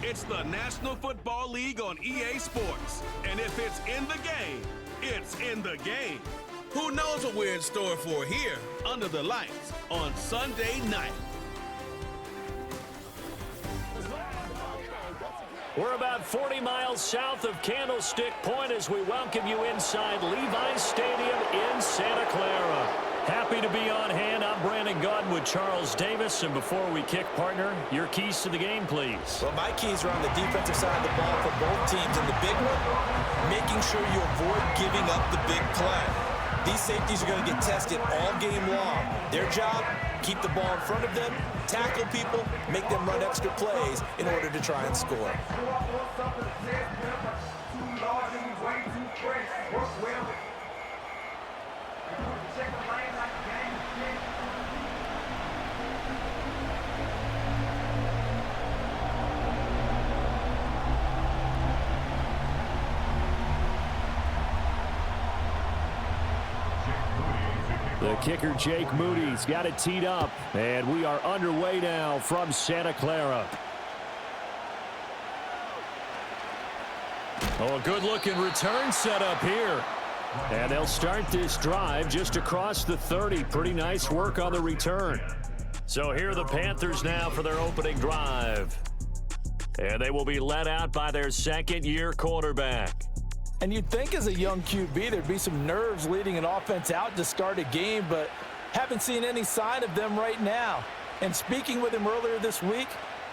It's the National Football League on EA Sports. And if it's in the game, it's in the game. Who knows what we're in store for here under the lights on Sunday night? We're about 40 miles south of Candlestick Point as we welcome you inside Levi's Stadium in Santa Clara. Happy to be on hand. I'm Brandon Gaudin with Charles Davis. And before we kick, partner, your keys to the game, please. Well, my keys are on the defensive side of the ball for both teams. And the big one, making sure you avoid giving up the big play. These safeties are going to get tested all game long. Their job, keep the ball in front of them, tackle people, make them run extra plays in order to try and score. The kicker, Jake Moody's got it teed up, and we are underway now from Santa Clara. Oh, a good-looking return set up here. And they'll start this drive just across the 30. Pretty nice work on the return. So here are the Panthers now for their opening drive. And they will be led out by their second-year quarterback. And you'd think as a young QB there'd be some nerves leading an offense out to start a game, but haven't seen any sign of them right now. And speaking with him earlier this week,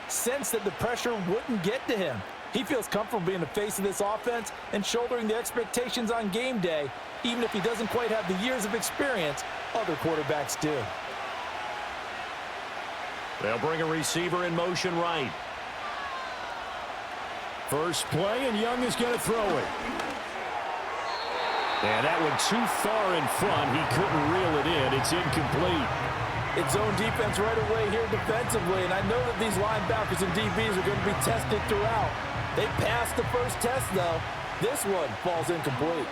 sensed that the pressure wouldn't get to him. He feels comfortable being the face of this offense and shouldering the expectations on game day, even if he doesn't quite have the years of experience other quarterbacks do. They'll bring a receiver in motion right. First play, and Young is going to throw it. And that one too far in front. He couldn't reel it in. It's incomplete. It's zone defense right away here defensively, and I know that these linebackers and DBs are going to be tested throughout. They passed the first test, though. This one falls incomplete.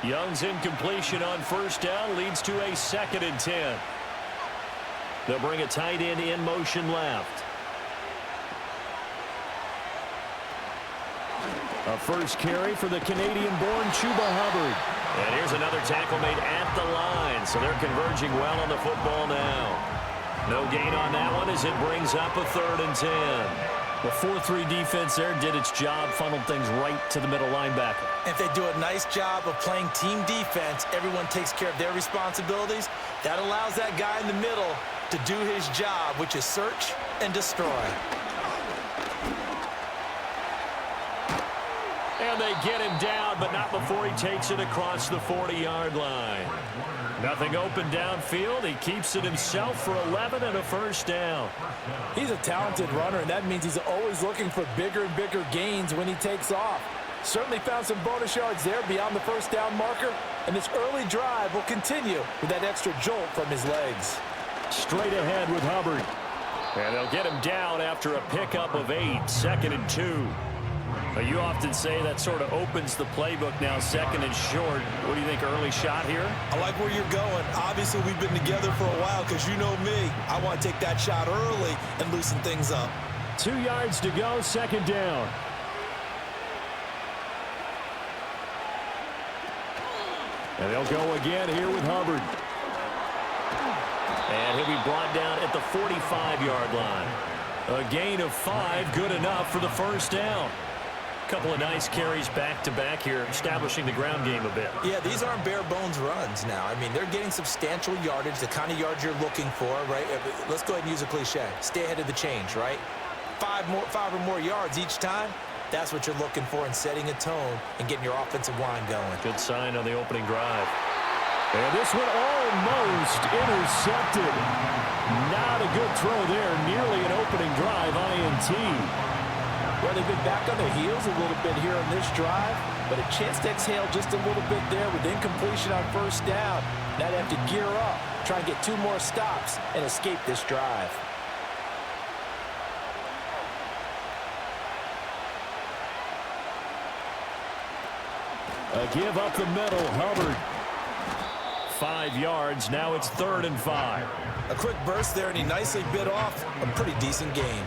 Young's incompletion on first down leads to a 2nd and 10. They'll bring a tight end in motion left. A first carry for the Canadian-born Chuba Hubbard. And here's another tackle made at the line, so they're converging well on the football now. No gain on that one as it brings up a 3rd and 10. The 4-3 defense there did its job, funneled things right to the middle linebacker. If they do a nice job of playing team defense, everyone takes care of their responsibilities. That allows that guy in the middle to do his job, which is search and destroy. And they get him down, but not before he takes it across the 40-yard line. Nothing open downfield. He keeps it himself for 11 and a first down. He's a talented runner, and that means he's always looking for bigger and bigger gains when he takes off. Certainly found some bonus yards there beyond the first down marker, and this early drive will continue with that extra jolt from his legs. Straight ahead with Hubbard. And they'll get him down after a pickup of 8, 2nd and 2. You often say that sort of opens the playbook now, 2nd and short. What do you think, early shot here? I like where you're going. Obviously, we've been together for a while because you know me. I want to take that shot early and loosen things up. 2 yards to go, 2nd down. And they'll go again here with Hubbard. And he'll be brought down at the 45-yard line. A gain of 5, good enough for the first down. Couple of nice carries back-to-back here, establishing the ground game a bit. Yeah, these aren't bare-bones runs now. I mean, they're getting substantial yardage, the kind of yards you're looking for, right? Let's go ahead and use a cliche. Stay ahead of the change, right? 5 or more yards each time. That's what you're looking for in setting a tone and getting your offensive line going. Good sign on the opening drive. And this one almost intercepted. Not a good throw there. Nearly an opening drive, INT. Well, they've been back on their heels a little bit here on this drive, but a chance to exhale just a little bit there with incompletion on first down. Now they have to gear up, try and get 2 more stops, and escape this drive. A give up the middle, Hubbard. 5 yards, now it's 3rd and 5. A quick burst there, and he nicely bit off a pretty decent gain.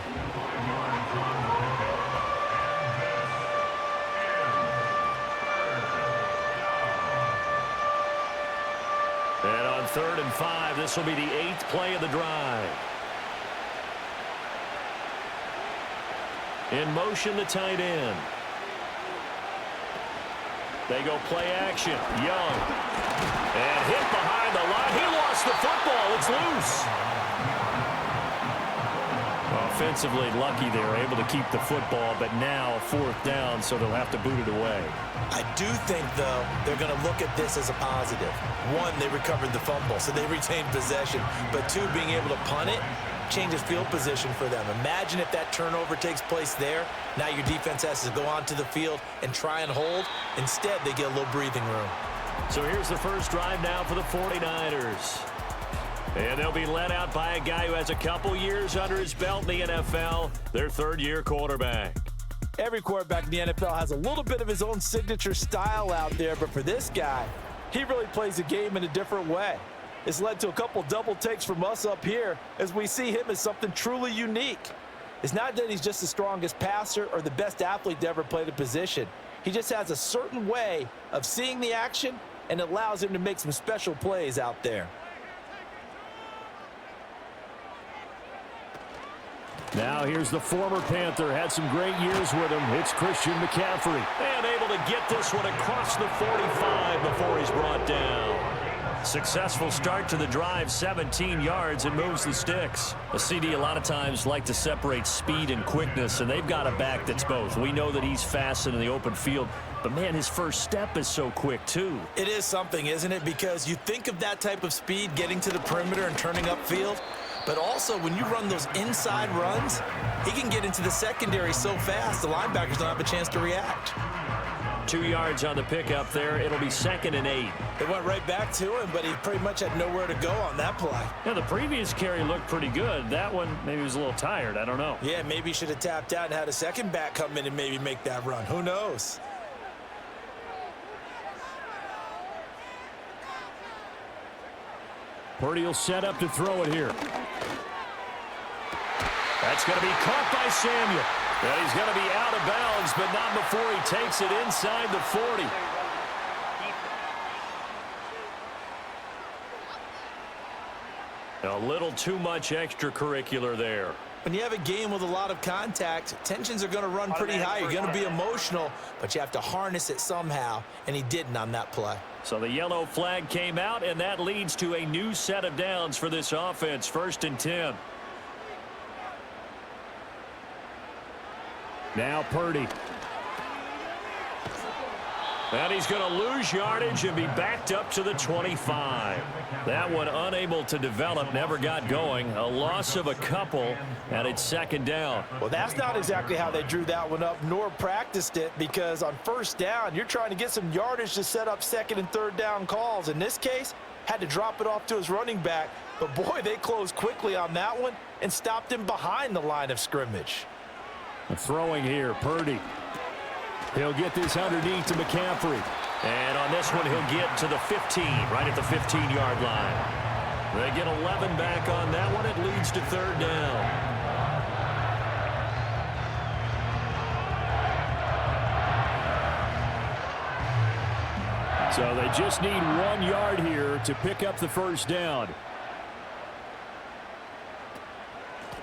3rd and 5. This will be the 8th play of the drive. In motion, the tight end. They go play action. Young. And hit behind the line. He lost the football. It's loose. Offensively lucky they were able to keep the football, but now 4th down, so they'll have to boot it away. I do think, though, they're going to look at this as a positive. One, they recovered the fumble, so they retained possession. But two, being able to punt it changes field position for them. Imagine if that turnover takes place there. Now your defense has to go onto the field and try and hold. Instead, they get a little breathing room. So here's the first drive now for the 49ers. And they'll be led out by a guy who has a couple years under his belt in the NFL, their 3rd-year quarterback. Every quarterback in the NFL has a little bit of his own signature style out there, but for this guy, he really plays the game in a different way. It's led to a couple double takes from us up here as we see him as something truly unique. It's not that he's just the strongest passer or the best athlete to ever play the position. He just has a certain way of seeing the action, and it allows him to make some special plays out there. Now here's the former Panther. Had some great years with him. It's Christian McCaffrey. And able to get this one across the 45 before he's brought down. Successful start to the drive, 17 yards, and moves the sticks. A CD a lot of times like to separate speed and quickness, and they've got a back that's both. We know that he's fast in the open field, but, man, his first step is so quick, too. It is something, isn't it? Because you think of that type of speed getting to the perimeter and turning upfield, but also when you run those inside runs, he can get into the secondary so fast the linebackers don't have a chance to react. 2 yards on the pickup there. It'll be 2nd and 8. They went right back to him, but he pretty much had nowhere to go on that play. Yeah, the previous carry looked pretty good. That one, maybe he was a little tired. I don't know. Yeah, maybe he should have tapped out and had a second back come in and maybe make that run. Who knows? Purdy will set up to throw it here. That's going to be caught by Samuel. And he's going to be out of bounds, but not before he takes it inside the 40. A little too much extracurricular there. When you have a game with a lot of contact, tensions are going to run pretty high. You're going to be emotional, but you have to harness it somehow, and he didn't on that play. So the yellow flag came out, and that leads to a new set of downs for this offense. 1st and 10. Now Purdy. And he's going to lose yardage and be backed up to the 25. That one unable to develop, never got going. A loss of a couple, and it's 2nd down. Well, that's not exactly how they drew that one up, nor practiced it, because on 1st down, you're trying to get some yardage to set up 2nd and 3rd down calls. In this case, had to drop it off to his running back, but boy, they closed quickly on that one and stopped him behind the line of scrimmage. Throwing here, Purdy. He'll get this underneath to McCaffrey. And on this one, he'll get to the 15, right at the 15-yard line. They get 11 back on that one. It leads to 3rd down. So they just need 1 yard here to pick up the 1st down.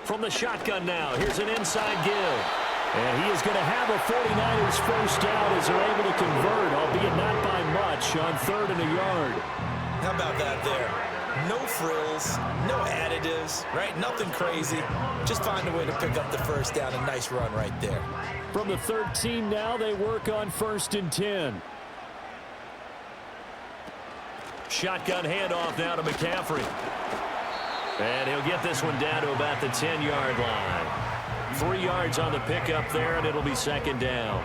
From the shotgun now, here's an inside give. And he is going to have a 49ers 1st down as they're able to convert, albeit not by much, on 3rd and a yard. How about that there? No frills, no additives, right? Nothing crazy. Just find a way to pick up the 1st down. A nice run right there. From the 13 now, they work on 1st and 10. Shotgun handoff now to McCaffrey. And he'll get this one down to about the 10-yard line. 3 yards on the pickup there, and it'll be 2nd down.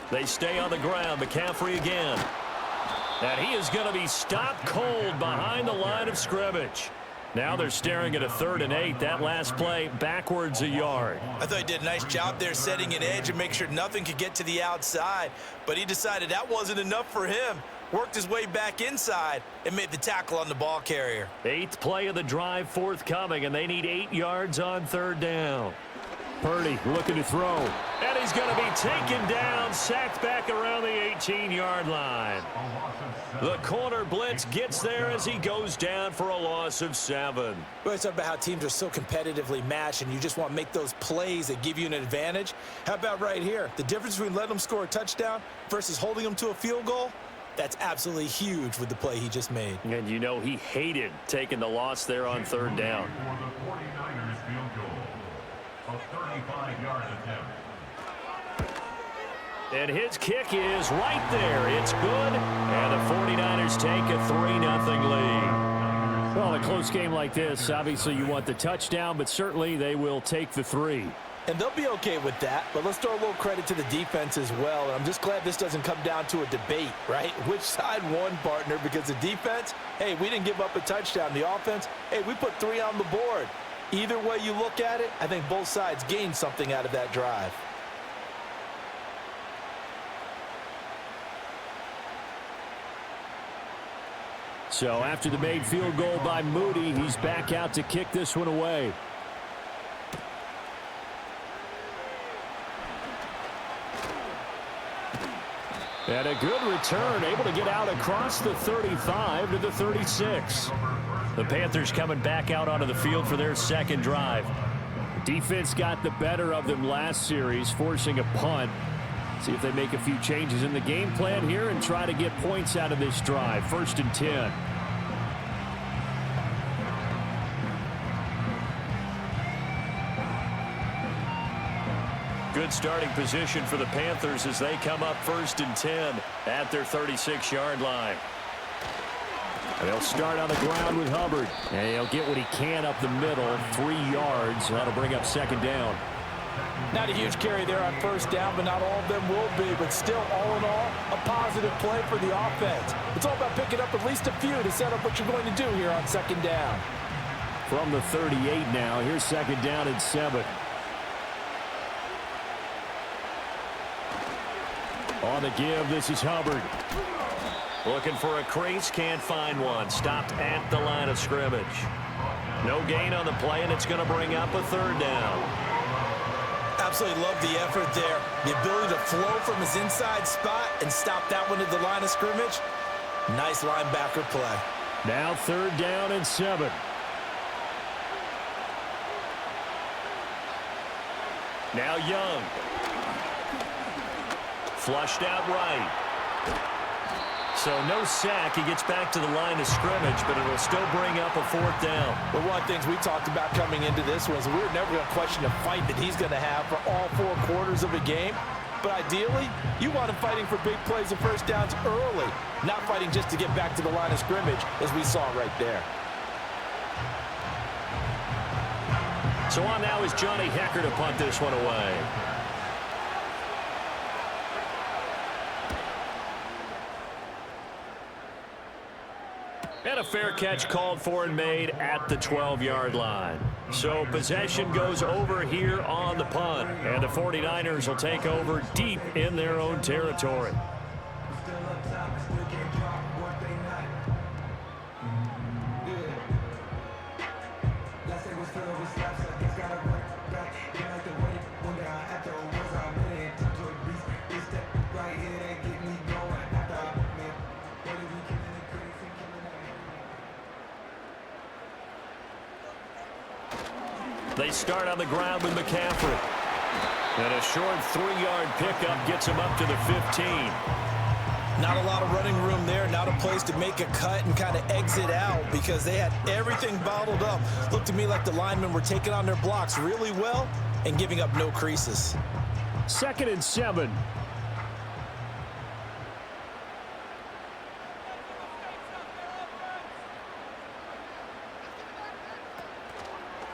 They stay on the ground. McCaffrey again. And he is going to be stopped cold behind the line of scrimmage. Now they're staring at a 3rd and 8. That last play, backwards a yard. I thought he did a nice job there setting an edge and make sure nothing could get to the outside. But he decided that wasn't enough for him. worked his way back inside, and made the tackle on the ball carrier. 8th play of the drive forthcoming, and they need 8 yards on 3rd down. Purdy looking to throw. And he's going to be taken down, sacked back around the 18-yard line. The corner blitz gets there as he goes down for a loss of 7. We always talk about how teams are so competitively matched, and you just want to make those plays that give you an advantage. How about right here? The difference between letting them score a touchdown versus holding them to a field goal, that's absolutely huge with the play he just made. And you know he hated taking the loss there on 3rd down. And his kick is right there. It's good. And the 49ers take a 3-0 lead. Well, in a close game like this, obviously you want the touchdown, but certainly they will take the 3. And they'll be okay with that, but let's throw a little credit to the defense as well. And I'm just glad this doesn't come down to a debate, right? Which side won, partner? Because the defense, hey, we didn't give up a touchdown. The offense, hey, we put 3 on the board. Either way you look at it, I think both sides gained something out of that drive. So after the made field goal by Moody, he's back out to kick this one away. And a good return, able to get out across the 35 to the 36. The Panthers coming back out onto the field for their 2nd drive. Defense got the better of them last series, forcing a punt. See if they make a few changes in the game plan here and try to get points out of this drive. 1st and 10. Good starting position for the Panthers as they come up 1st and 10 at their 36-yard line. And they'll start on the ground with Hubbard. And he'll get what he can up the middle, 3 yards. That'll bring up 2nd down. Not a huge carry there on 1st down, but not all of them will be. But still, all in all, a positive play for the offense. It's all about picking up at least a few to set up what you're going to do here on 2nd down. From the 38 now, here's 2nd down and 7. On the give, this is Hubbard. Looking for a crease, can't find one. Stopped at the line of scrimmage. No gain on the play, and it's going to bring up a 3rd down. Absolutely love the effort there. The ability to flow from his inside spot and stop that one at the line of scrimmage. Nice linebacker play. Now 3rd down and 7. Now Young. Flushed out right. So no sack. He gets back to the line of scrimmage, but it'll still bring up a 4th down. But one of the things we talked about coming into this one is we were never going to question the fight that he's going to have for all 4 quarters of a game. But ideally, you want him fighting for big plays and 1st downs early, not fighting just to get back to the line of scrimmage, as we saw right there. So on now is Johnny Hecker to punt this one away. And a fair catch called for and made at the 12-yard line. So possession goes over here on the punt. And the 49ers will take over deep in their own territory. They start on the ground with McCaffrey. And a short 3-yard pickup gets him up to the 15. Not a lot of running room there. Not a place to make a cut and kind of exit out because they had everything bottled up. Looked to me like the linemen were taking on their blocks really well and giving up no creases. 2nd and 7.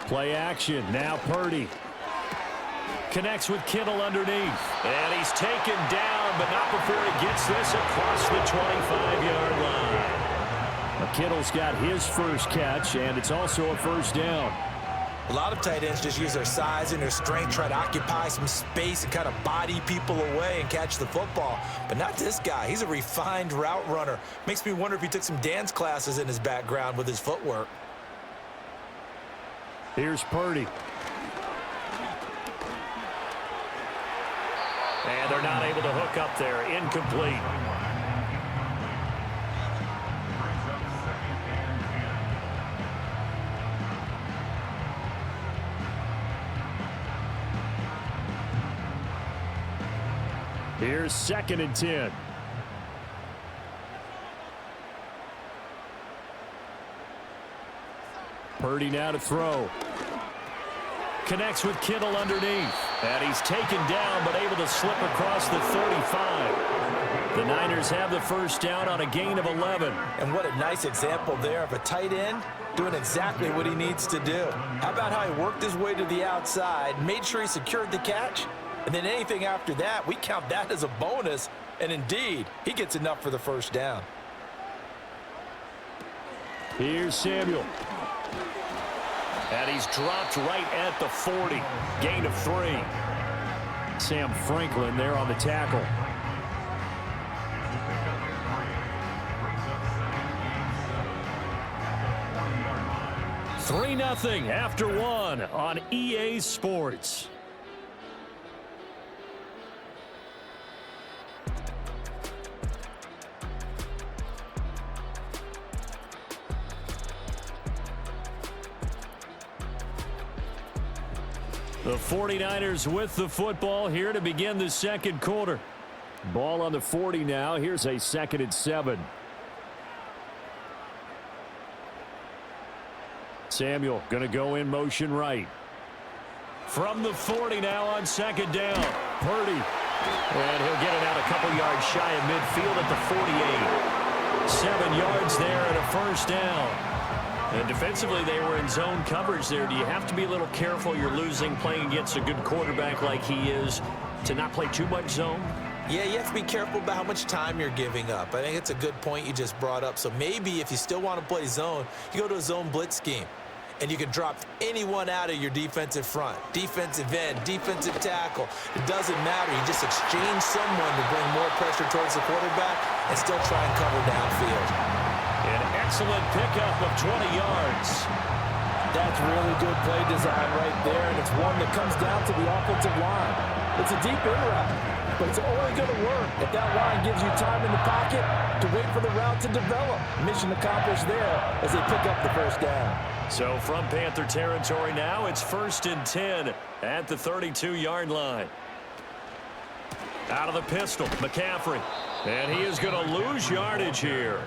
Play action. Now Purdy. Connects with Kittle underneath. And he's taken down, but not before he gets this across the 25-yard line. Kittle's got his first catch, and it's also a 1st down. A lot of tight ends just use their size and their strength, try to occupy some space and kind of body people away and catch the football. But not this guy. He's a refined route runner. Makes me wonder if he took some dance classes in his background with his footwork. Here's Purdy. And they're not able to hook up there. Incomplete. Here's 2nd and 10. Purdy now to throw. Connects with Kittle underneath. And he's taken down but able to slip across the 35. The Niners have the first down on a gain of 11. And what a nice example there of a tight end doing exactly what he needs to do. How about how he worked his way to the outside, made sure he secured the catch, and then anything after that, we count that as a bonus. And indeed, he gets enough for the first down. Here's Samuel. And he's dropped right at the 40. Gain of 3. Sam Franklin there on the tackle. Three 3-0 after 1 on EA Sports. The 49ers with the football here to begin the second quarter. Ball on the 40 now. Here's a 2nd and 7. Samuel going to go in motion right. From the 40 now on 2nd down. Purdy. And he'll get it out a couple yards shy of midfield at the 48. 7 yards there and a first down. And defensively, they were in zone coverage there. Do you have to be a little careful? You're losing playing against a good quarterback like he is to not play too much zone? Yeah, you have to be careful about how much time you're giving up. I think it's a good point you just brought up. So maybe if you still want to play zone, you go to a zone blitz scheme. And you can drop anyone out of your defensive front. Defensive end, defensive tackle. It doesn't matter. You just exchange someone to bring more pressure towards the quarterback and still try and cover downfield. An excellent pickup of 20 yards. That's really good play design right there, and it's one that comes down to the offensive line. It's a deep in route, but it's only going to work if that line gives you time in the pocket to wait for the route to develop. Mission accomplished there as they pick up the first down. So from Panther territory now, it's 1st and 10 at the 32-yard line. Out of the pistol, McCaffrey. And he is going to lose yardage here.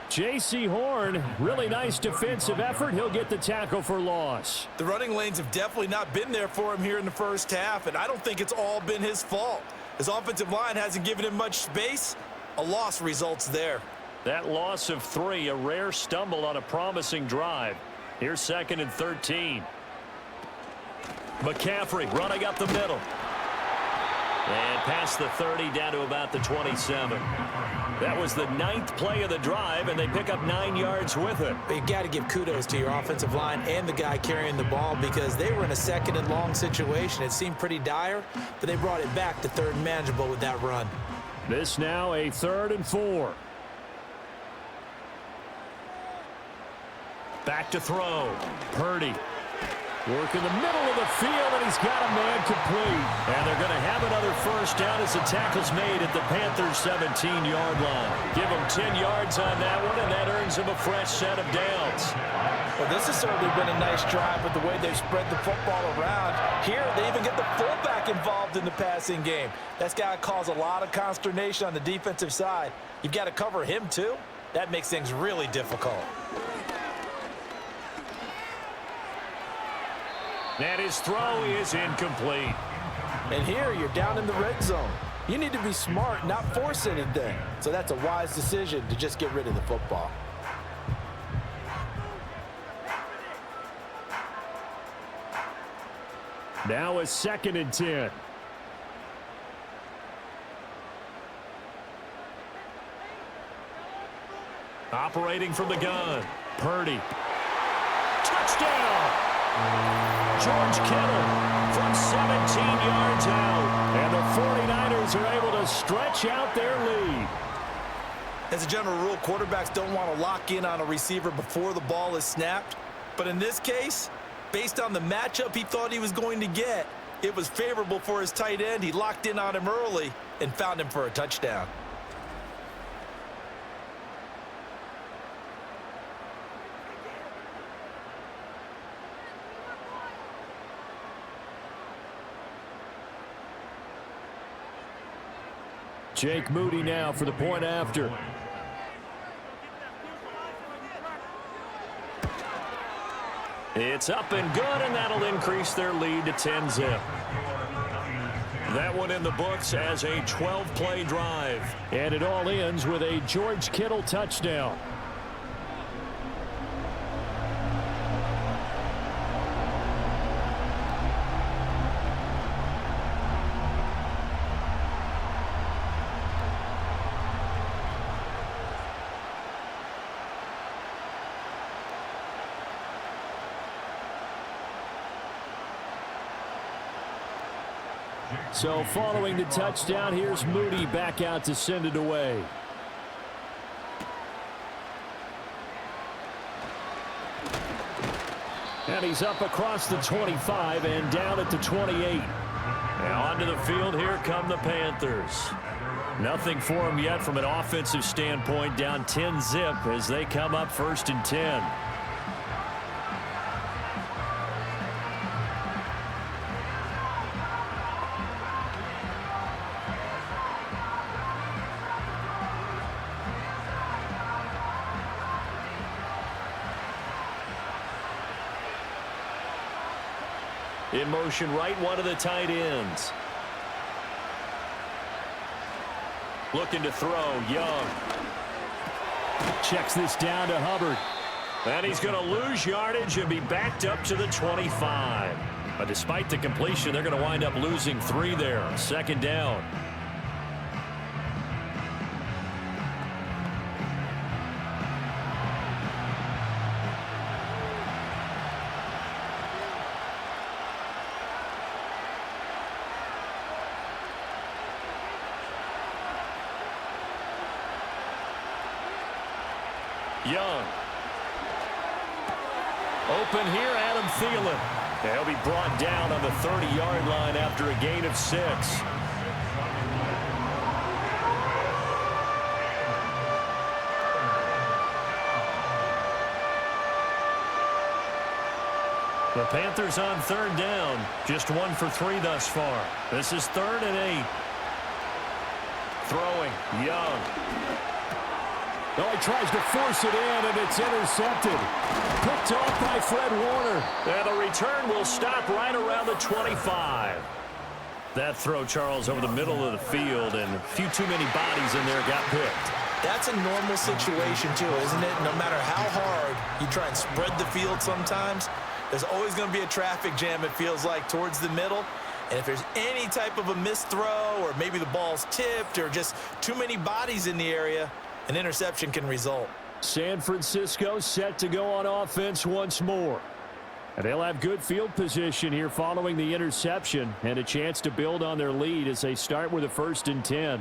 J.C. Horn, really nice defensive effort. He'll get the tackle for loss. The running lanes have definitely not been there for him here in the first half, and I don't think it's all been his fault. His offensive line hasn't given him much space. A loss results there. That loss of 3, a rare stumble on a promising drive. Here's 2nd and 13. McCaffrey running up the middle. And past the 30 down to about the 27. That was the 9th play of the drive, and they pick up 9 yards with it. But you got to give kudos to your offensive line and the guy carrying the ball because they were in a 2nd and long situation. It seemed pretty dire, but they brought it back to 3rd and manageable with that run. This now a 3rd and 4. Back to throw. Purdy. Work in the middle of the field, and he's got a man complete. And they're going to have another first down as the tackle's made at the Panthers' 17-yard line. Give them 10 yards on that one, and that earns them a fresh set of downs. Well, this has certainly been a nice drive with the way they've spread the football around. Here, they even get the fullback involved in the passing game. That's got to cause a lot of consternation on the defensive side. You've got to cover him, too. That makes things really difficult. And his throw is incomplete. And here you're down in the red zone. You need to be smart, not force anything. So that's a wise decision to just get rid of the football. Now a 2nd and 10. Operating from the gun. Purdy. Touchdown! George Kittle from 17 yards out. And the 49ers are able to stretch out their lead. As a general rule, quarterbacks don't want to lock in on a receiver before the ball is snapped. But in this case, based on the matchup he thought he was going to get, it was favorable for his tight end. He locked in on him early and found him for a touchdown. Jake Moody now for the point after. It's up and good, and that'll increase their lead to 10-zip. That one in the books as a 12-play drive. And it all ends with a George Kittle touchdown. So following the touchdown, here's Moody back out to send it away. And he's up across the 25 and down at the 28. Now onto the field, here come the Panthers. Nothing for them yet from an offensive standpoint, down 10-zip as they come up 1st and 10. In motion right, one of the tight ends. Looking to throw, Young. Checks this down to Hubbard. And he's going to lose yardage and be backed up to the 25. But despite the completion, they're going to wind up losing 3 there. 2nd down. Young. Open here, Adam Thielen. They'll be brought down on the 30-yard line after a gain of 6. The Panthers on 3rd down. Just 1 for 3 thus far. This is 3rd and 8. Throwing, Young. Oh, he tries to force it in, and it's intercepted. Picked off by Fred Warner. And the return will stop right around the 25. That throw, Charles, over the middle of the field, and a few too many bodies in there got picked. That's a normal situation, too, isn't it? No matter how hard you try and spread the field sometimes, there's always going to be a traffic jam, it feels like, towards the middle. And if there's any type of a missed throw, or maybe the ball's tipped, or just too many bodies in the area, an interception can result. San Francisco set to go on offense once more. And they'll have good field position here following the interception and a chance to build on their lead as they start with a 1st and 10.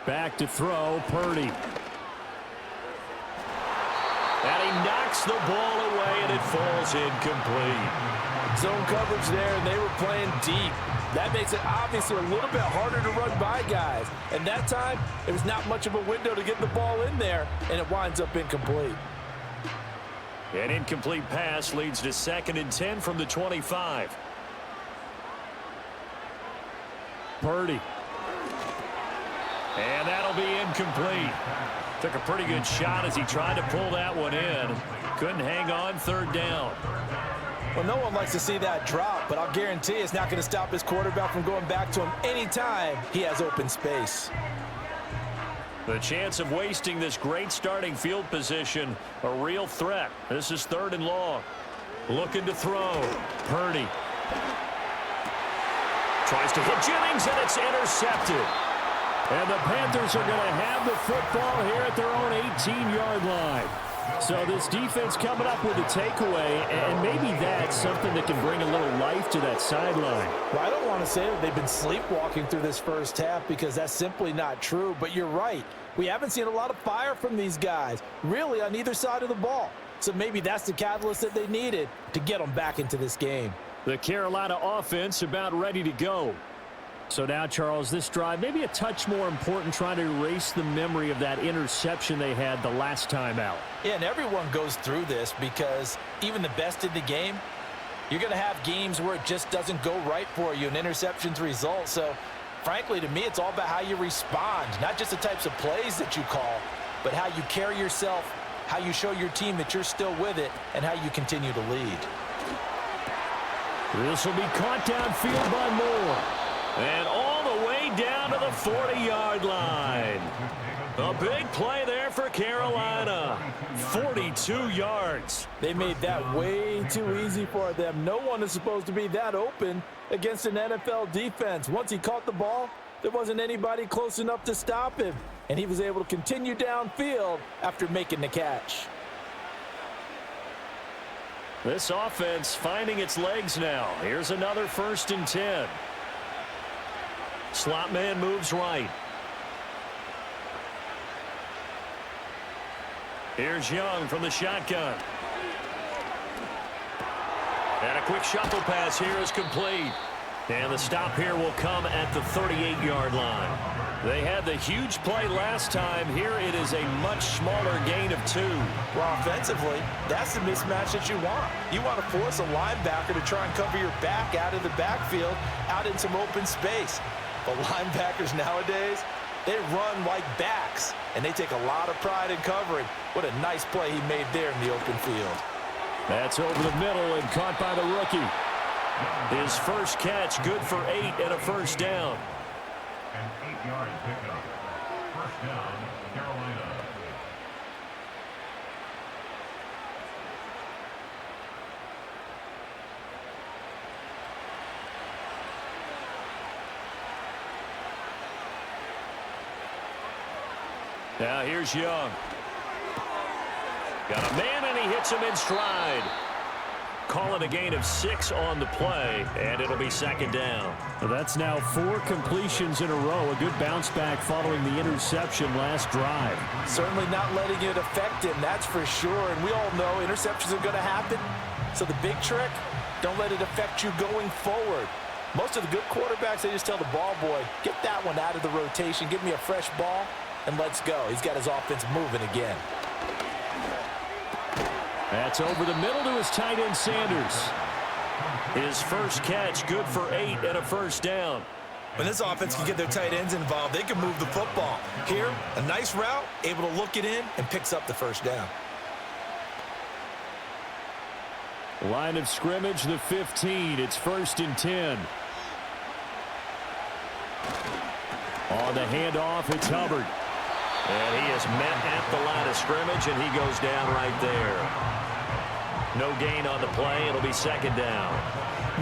Back to throw, Purdy. And he knocks the ball away, and it falls incomplete. Zone coverage there, and they were playing deep. That makes it obviously a little bit harder to run by guys. And that time, there was not much of a window to get the ball in there, and it winds up incomplete. An incomplete pass leads to 2nd and 10 from the 25. Purdy. And that'll be incomplete. Took a pretty good shot as he tried to pull that one in. Couldn't hang on, 3rd down. Well, no one likes to see that drop, but I'll guarantee it's not going to stop his quarterback from going back to him anytime he has open space. The chance of wasting this great starting field position, a real threat. This is 3rd and long. Looking to throw. Purdy. Tries to hit Jennings, and it's intercepted. And the Panthers are going to have the football here at their own 18-yard line. So this defense coming up with a takeaway, and maybe that's something that can bring a little life to that sideline. Well, I don't want to say that they've been sleepwalking through this first half because that's simply not true, but you're right. We haven't seen a lot of fire from these guys, really on either side of the ball. So maybe that's the catalyst that they needed to get them back into this game. The Carolina offense about ready to go. So now, Charles, this drive maybe a touch more important, trying to erase the memory of that interception they had the last time out. Yeah, and everyone goes through this because even the best in the game, you're going to have games where it just doesn't go right for you, and interceptions result. So, frankly, to me, it's all about how you respond, not just the types of plays that you call, but how you carry yourself, how you show your team that you're still with it, and how you continue to lead. This will be caught downfield by Moore. And all the way down to the 40-yard line. A big play there for Carolina. 42 yards. They made that way too easy for them. No one is supposed to be that open against an NFL defense. Once he caught the ball, there wasn't anybody close enough to stop him. And he was able to continue downfield after making the catch. This offense finding its legs now. Here's another 1st and 10. Slot man moves right. Here's Young from the shotgun. And a quick shuffle pass here is complete. And the stop here will come at the 38-yard line. They had the huge play last time. Here it is a much smaller gain of 2. Well, offensively, that's the mismatch that you want. You want to force a linebacker to try and cover your back out of the backfield, out in some open space. But linebackers nowadays, they run like backs, and they take a lot of pride in covering. What a nice play he made there in the open field. That's over the middle and caught by the rookie. His first catch, good for 8 and a 1st down. An 8-yard pickup. 1st down, Carolina. Now here's Young. Got a man, and he hits him in stride. Calling a gain of 6 on the play, and it'll be 2nd down. Well, that's now 4 completions in a row. A good bounce back following the interception last drive. Certainly not letting it affect him, that's for sure. And we all know interceptions are going to happen. So the big trick, don't let it affect you going forward. Most of the good quarterbacks, they just tell the ball boy, get that one out of the rotation, give me a fresh ball, and let's go. He's got his offense moving again. That's over the middle to his tight end, Sanders. His first catch, good for 8 and a 1st down. When this offense can get their tight ends involved, they can move the football. Here, a nice route, able to look it in, and picks up the 1st down. Line of scrimmage, the 15. It's 1st and 10. On the handoff, it's Hubbard. And he is met at the line of scrimmage, and he goes down right there. No gain on the play. It'll be 2nd down.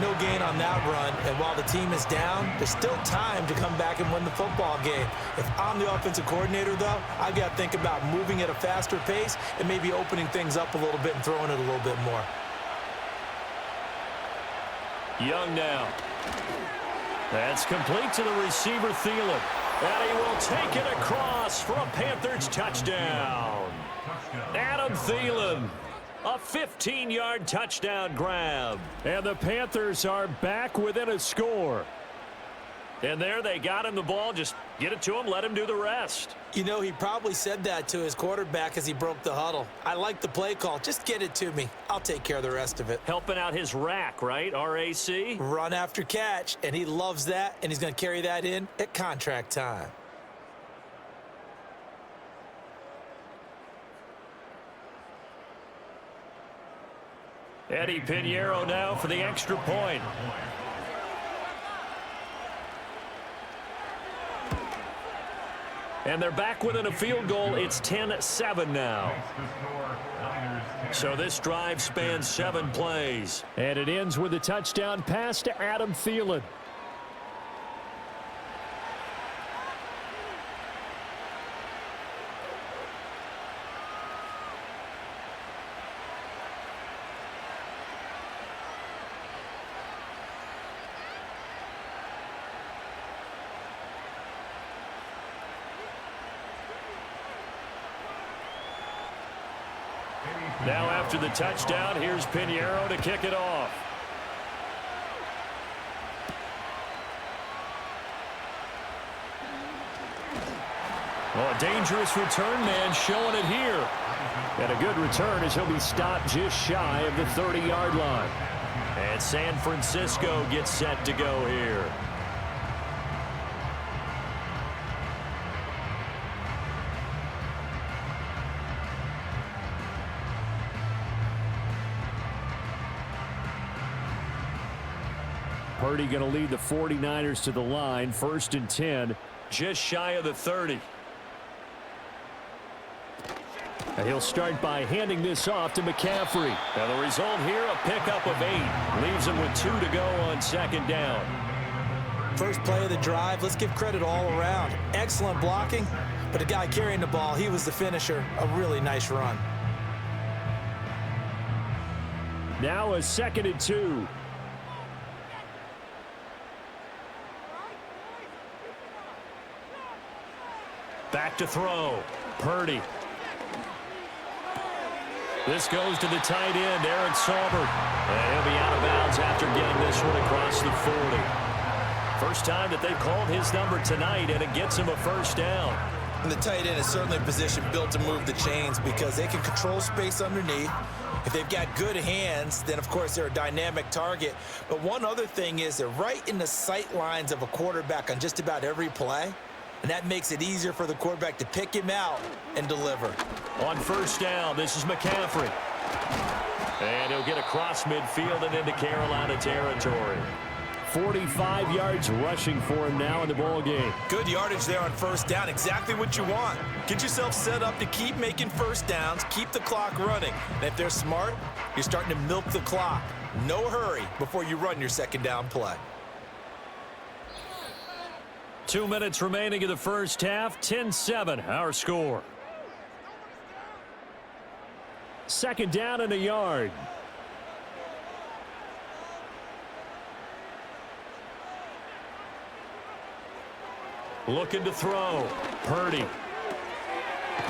No gain on that run, and while the team is down, there's still time to come back and win the football game. If I'm the offensive coordinator, though, I've got to think about moving at a faster pace and maybe opening things up a little bit and throwing it a little bit more. Young now. That's complete to the receiver, Thielen. And he will take it across for a Panthers touchdown. Adam Thielen. A 15-yard touchdown grab. And the Panthers are back within a score. And there they got him the ball. Just get it to him, let him do the rest. You know, he probably said that to his quarterback as he broke the huddle. I like the play call. Just get it to me. I'll take care of the rest of it. Helping out his rack, right? RAC? Run after catch, and he loves that, and he's going to carry that in at contract time. Eddie Pinheiro now for the extra point. And they're back within a field goal. It's 10-7 now. So this drive spans 7 plays. And it ends with a touchdown pass to Adam Thielen. Now after the touchdown, here's Pinheiro to kick it off. Oh, a dangerous return man showing it here. And a good return as he'll be stopped just shy of the 30-yard line. And San Francisco gets set to go here. Purdy going to lead the 49ers to the line, 1st and 10. Just shy of the 30. And he'll start by handing this off to McCaffrey. And the result here, a pickup of 8. Leaves him with 2 to go on 2nd down. First play of the drive, let's give credit all around. Excellent blocking, but the guy carrying the ball, he was the finisher. A really nice run. Now a 2nd and 2. Back to throw. Purdy. This goes to the tight end, Aaron Saubert. And he'll be out of bounds after getting this one across the 40. First time that they've called his number tonight, and it gets him a 1st down. And the tight end is certainly a position built to move the chains because they can control space underneath. If they've got good hands, then, of course, they're a dynamic target. But one other thing is they're right in the sight lines of a quarterback on just about every play. And that makes it easier for the quarterback to pick him out and deliver. On 1st down, this is McCaffrey. And he'll get across midfield and into Carolina territory. 45 yards rushing for him now in the ball game. Good yardage there on 1st down. Exactly what you want. Get yourself set up to keep making 1st downs, keep the clock running. And if they're smart, you're starting to milk the clock. No hurry before you run your 2nd down play. 2 minutes remaining in the 1st half. 10-7, our score. 2nd down and a yard. Looking to throw. Purdy.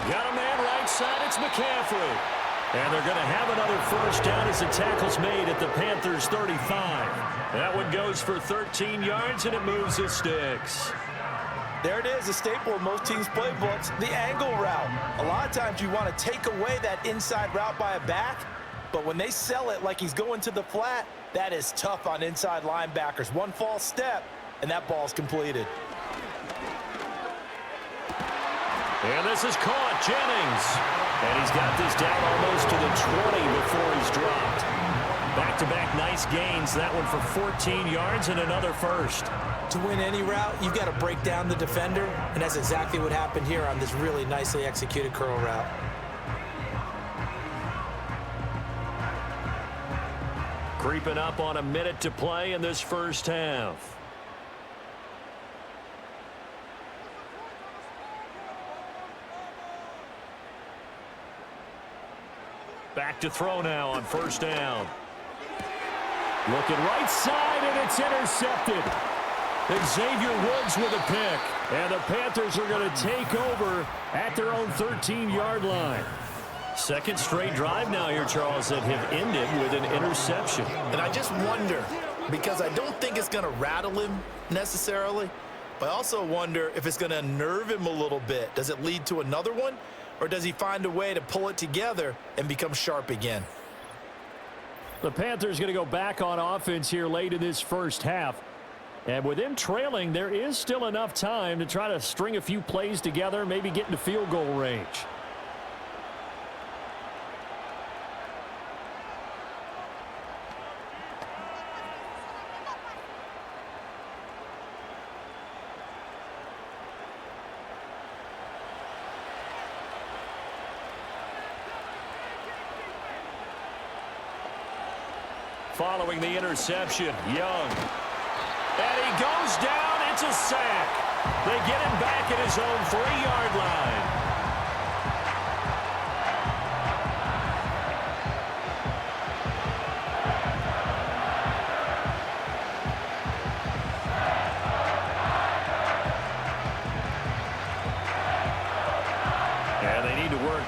Got a man right side. It's McCaffrey. And they're going to have another 1st down as the tackle's made at the Panthers' 35. That one goes for 13 yards, and it moves the sticks. There it is, a staple of most teams' playbooks, the angle route. A lot of times you want to take away that inside route by a back, but when they sell it like he's going to the flat, that is tough on inside linebackers. One false step, and that ball's completed. And this is caught, Jennings. And he's got this down almost to the 20 before he's dropped. Back-to-back nice gains. That one for 14 yards and another 1st. To win any route, you've got to break down the defender, and that's exactly what happened here on this really nicely executed curl route. Creeping up on a minute to play in this 1st half. Back to throw now on 1st down. Looking right side, and it's intercepted. Xavier Woods with a pick. And the Panthers are going to take over at their own 13-yard line. 2nd straight drive now here, Charles, that have ended with an interception. And I just wonder, because I don't think it's going to rattle him necessarily, but I also wonder if it's going to nerve him a little bit. Does it lead to another one, or does he find a way to pull it together and become sharp again? The Panthers going to go back on offense here late in this 1st half. And with them trailing, there is still enough time to try to string a few plays together, maybe get into field goal range. following the interception. Young. And he goes down. It's a sack. They get him back at his own 3-yard line.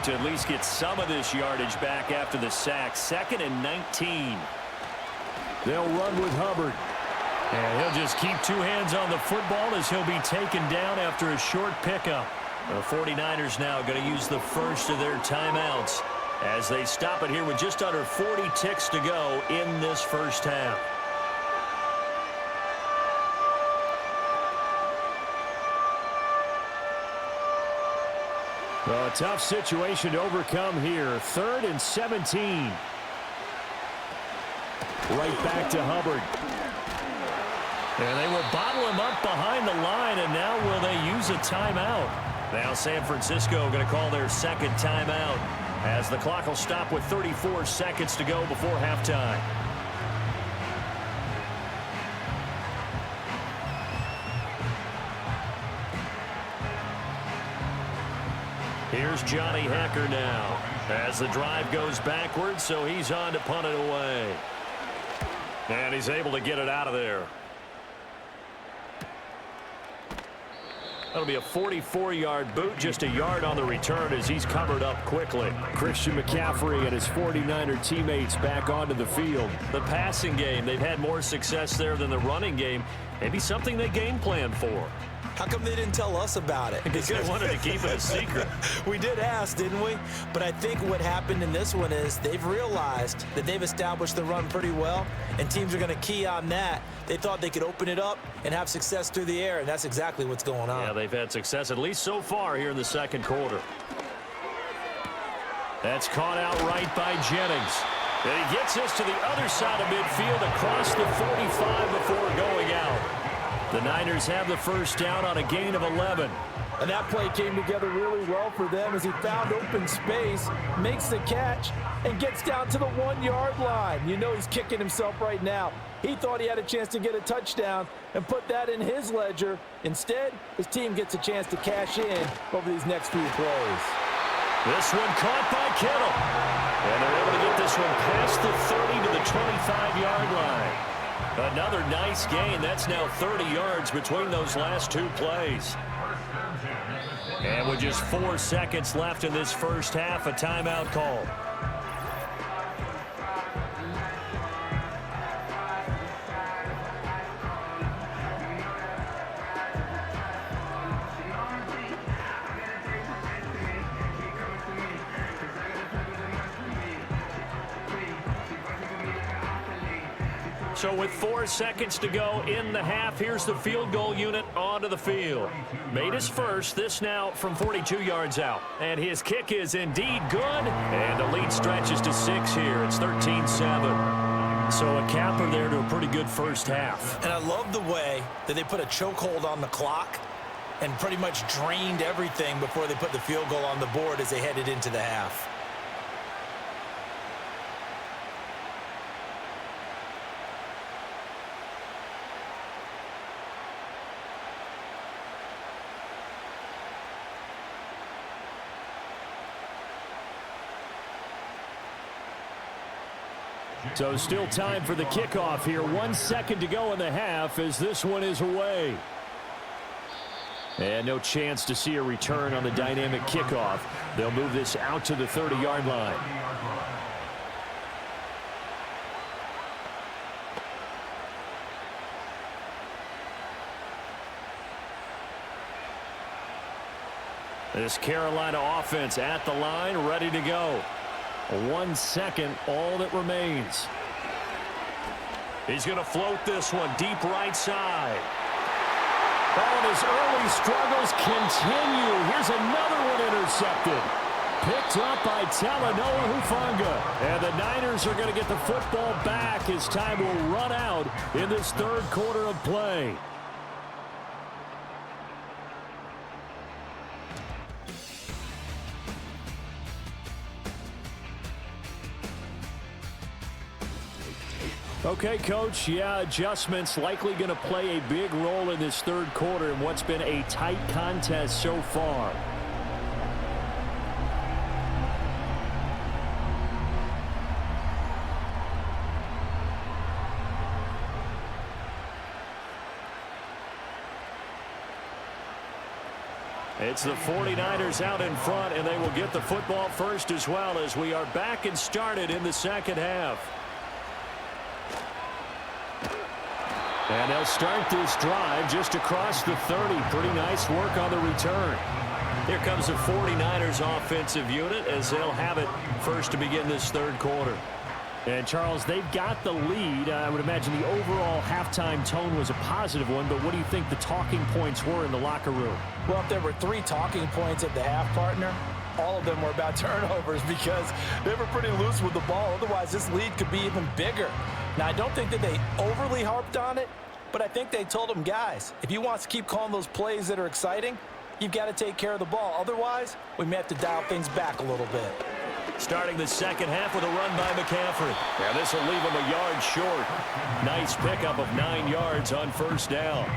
To at least get some of this yardage back after the sack. 2nd and 19. They'll run with Hubbard. And he'll just keep 2 hands on the football as he'll be taken down after a short pickup. The 49ers now going to use the first of their timeouts as they stop it here with just under 40 ticks to go in this first half. Well, a tough situation to overcome here. 3rd and 17. Right back to Hubbard. And they will bottle him up behind the line, and now will they use a timeout? Now San Francisco going to call their 2nd timeout as the clock will stop with 34 seconds to go before halftime. Here's Johnny Hecker now as the drive goes backwards, so he's on to punt it away. And he's able to get it out of there. That'll be a 44-yard boot, just a yard on the return as he's covered up quickly. Christian McCaffrey and his 49er teammates back onto the field. The passing game, they've had more success there than the running game. Maybe something they game plan for. How come they didn't tell us about it? Because they wanted to keep it a secret. We did ask, didn't we? But I think what happened in this one is they've realized that they've established the run pretty well, and teams are going to key on that. They thought they could open it up and have success through the air, and that's exactly what's going on. Yeah, they've had success, at least so far, here in the 2nd quarter. That's caught out right by Jennings. And he gets this to the other side of midfield across the 45 before going out. The Niners have the first down on a gain of 11. And that play came together really well for them as he found open space, makes the catch, and gets down to the 1-yard line. You know he's kicking himself right now. He thought he had a chance to get a touchdown and put that in his ledger. Instead, his team gets a chance to cash in over these next few plays. This one caught by Kittle. And they're able to get this one past the 30 to the 25-yard line. Another nice gain. That's now 30 yards between those last 2 plays. And with just 4 seconds left in this first half, a timeout call. So with 4 seconds to go in the half, here's the field goal unit onto the field. Made his first, this now from 42 yards out. And his kick is indeed good. And the lead stretches to 6 here. It's 13-7. So a capper there to a pretty good first half. And I love the way that they put a chokehold on the clock and pretty much drained everything before they put the field goal on the board as they headed into the half. So still time for the kickoff here. 1 second to go in the half as this one is away. And no chance to see a return on the dynamic kickoff. They'll move this out to the 30-yard line. This Carolina offense at the line, ready to go. 1 second, all that remains. He's going to float this one deep right side. Oh, and his early struggles continue. Here's another one intercepted. Picked up by Talanoa Hufanga. And the Niners are going to get the football back as time will run out in this 3rd quarter of play. Okay, Coach, yeah, adjustments likely going to play a big role in this third quarter in what's been a tight contest so far. It's the 49ers out in front, and they will get the football first as well as we are back and started in the second half. And they'll start this drive just across the 30. Pretty nice work on the return. Here comes the 49ers offensive unit as they'll have it first to begin this third quarter. And, Charles, they've got the lead. I would imagine the overall halftime tone was a positive one, but what do you think the talking points were in the locker room? Well, if there were 3 talking points at the half, partner, all of them were about turnovers because they were pretty loose with the ball. Otherwise, this lead could be even bigger. Now, I don't think that they overly harped on it, but I think they told them, guys, if you want to keep calling those plays that are exciting, you've got to take care of the ball. Otherwise, we may have to dial things back a little bit. Starting the second half with a run by McCaffrey. Now this will leave him a yard short. Nice pickup of 9 yards on first down.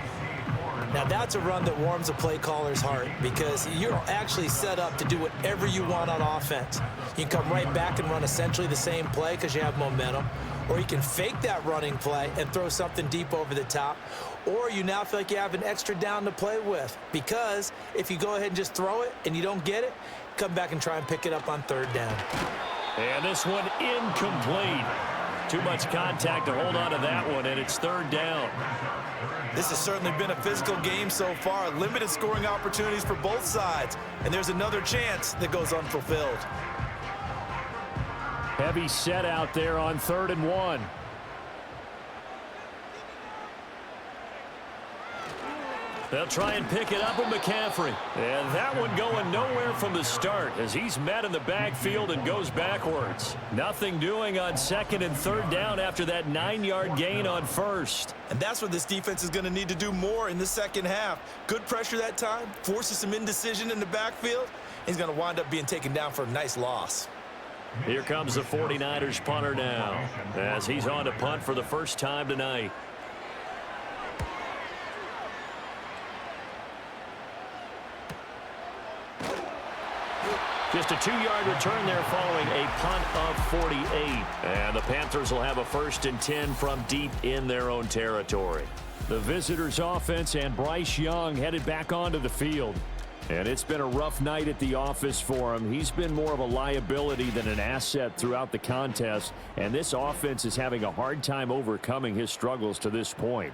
Now that's a run that warms a play caller's heart because you're actually set up to do whatever you want on offense. You can come right back and run essentially the same play because you have momentum, or you can fake that running play and throw something deep over the top, or you now feel like you have an extra down to play with because if you go ahead and just throw it and you don't get it, come back and try and pick it up on third down. And this one incomplete. Too much contact to hold on to that one, and it's third down. This has certainly been a physical game so far. Limited scoring opportunities for both sides. And there's another chance that goes unfulfilled. Heavy set out there on 3rd and 1. They'll try and pick it up with McCaffrey. And that one going nowhere from the start as he's met in the backfield and goes backwards. Nothing doing on 2nd and 3rd down after that 9-yard gain on 1st. And that's what this defense is going to need to do more in the second half. Good pressure that time, forces some indecision in the backfield. He's going to wind up being taken down for a nice loss. Here comes the 49ers punter now as he's on to punt for the first time tonight. Just a 2-yard return there following a punt of 48. And the Panthers will have a 1st and 10 from deep in their own territory. The visitors' offense and Bryce Young headed back onto the field. And it's been a rough night at the office for him. He's been more of a liability than an asset throughout the contest. And this offense is having a hard time overcoming his struggles to this point.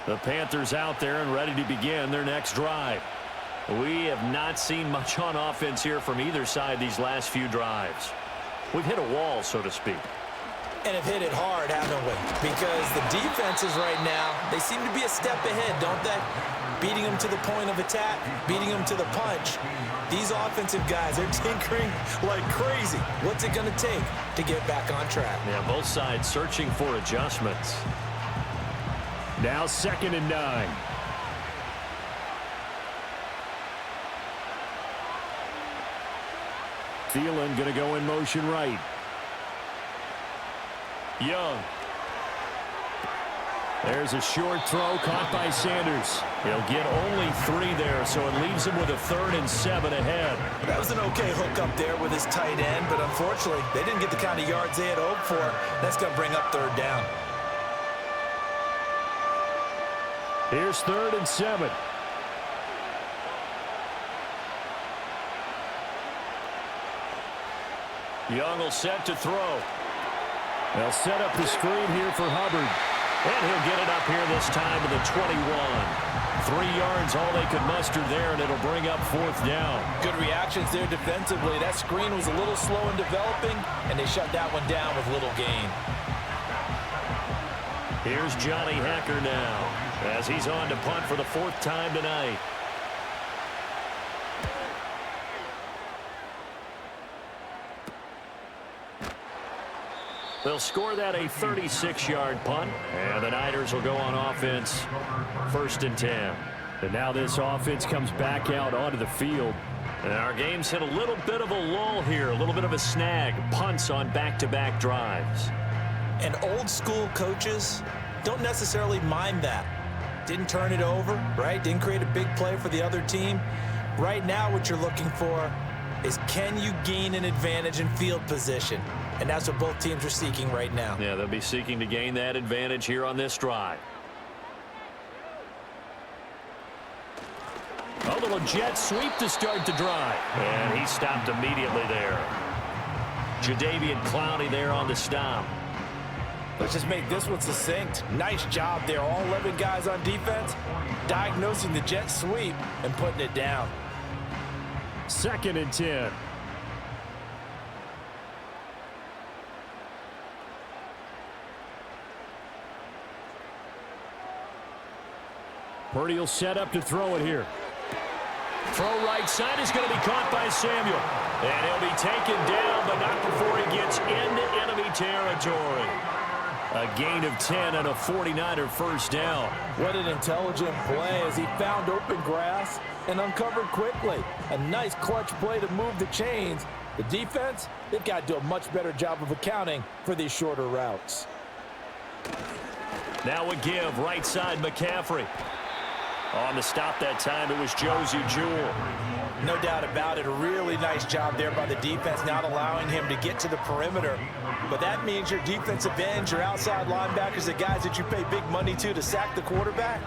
The Panthers out there and ready to begin their next drive. We have not seen much on offense here from either side these last few drives. We've hit a wall, so to speak. And have hit it hard, haven't we? Because the defenses right now, they seem to be a step ahead, don't they? Beating them to the point of attack, beating them to the punch. These offensive guys, they're tinkering like crazy. What's it going to take to get back on track? Yeah, both sides searching for adjustments. Now 2nd and 9. Thielen going to go in motion right. Young. There's a short throw caught by Sanders. He'll get only 3 there, so it leaves him with a 3rd and 7 ahead. That was an okay hook up there with his tight end, but unfortunately, they didn't get the kind of yards they had hoped for. That's going to bring up 3rd down. Here's 3rd and 7. Young will set to throw. They'll set up the screen here for Hubbard. And he'll get it up here this time to the 21. 3 yards, all they could muster there, and it'll bring up 4th down. Good reactions there defensively. That screen was a little slow in developing, and they shut that one down with little gain. Here's Johnny Hacker now as he's on to punt for the 4th time tonight. They'll score that a 36-yard punt, and the Niners will go on offense 1st and 10. And now this offense comes back out onto the field. And our game's hit a little bit of a lull here, a little bit of a snag. Punts on back-to-back drives. And old school coaches don't necessarily mind that. Didn't turn it over, right? Didn't create a big play for the other team. Right now what you're looking for is, can you gain an advantage in field position? And that's what both teams are seeking right now. Yeah, they'll be seeking to gain that advantage here on this drive. A little jet sweep to start the drive. And he stopped immediately there. Jadeveon Clowney there on the stop. Let's just make this one succinct. Nice job there. All 11 guys on defense diagnosing the jet sweep and putting it down. 2nd and 10. Purdy will set up to throw it here. Throw right side is going to be caught by Samuel. And he'll be taken down, but not before he gets into enemy territory. A gain of 10 and a 49er first down. What an intelligent play as he found open grass and uncovered quickly. A nice clutch play to move the chains. The defense, they've got to do a much better job of accounting for these shorter routes. Now a give, right side McCaffrey. On the stop that time, it was Josie Jewell. No doubt about it. A really nice job there by the defense, not allowing him to get to the perimeter. But that means your defensive ends, your outside linebackers, the guys that you pay big money to sack the quarterback,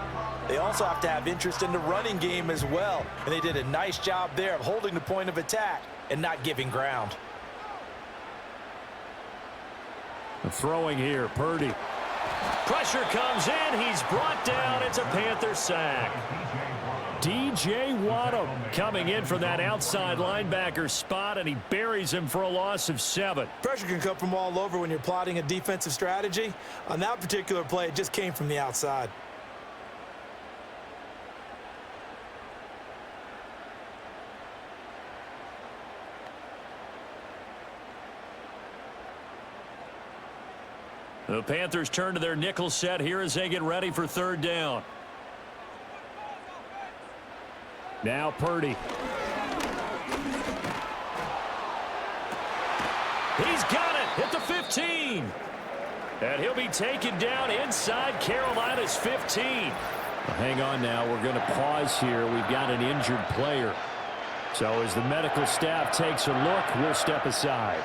they also have to have interest in the running game as well. And they did a nice job there of holding the point of attack and not giving ground. The throwing here, Purdy. Pressure comes in. He's brought down. It's a Panther sack. DJ Waddle coming in from that outside linebacker spot, and he buries him for a loss of 7. Pressure can come from all over when you're plotting a defensive strategy. On that particular play, it just came from the outside. The Panthers turn to their nickel set here as they get ready for 3rd down. Now Purdy. He's got it. Hit the 15. And he'll be taken down inside Carolina's 15. Hang on now. We're going to pause here. We've got an injured player. So as the medical staff takes a look, we'll step aside.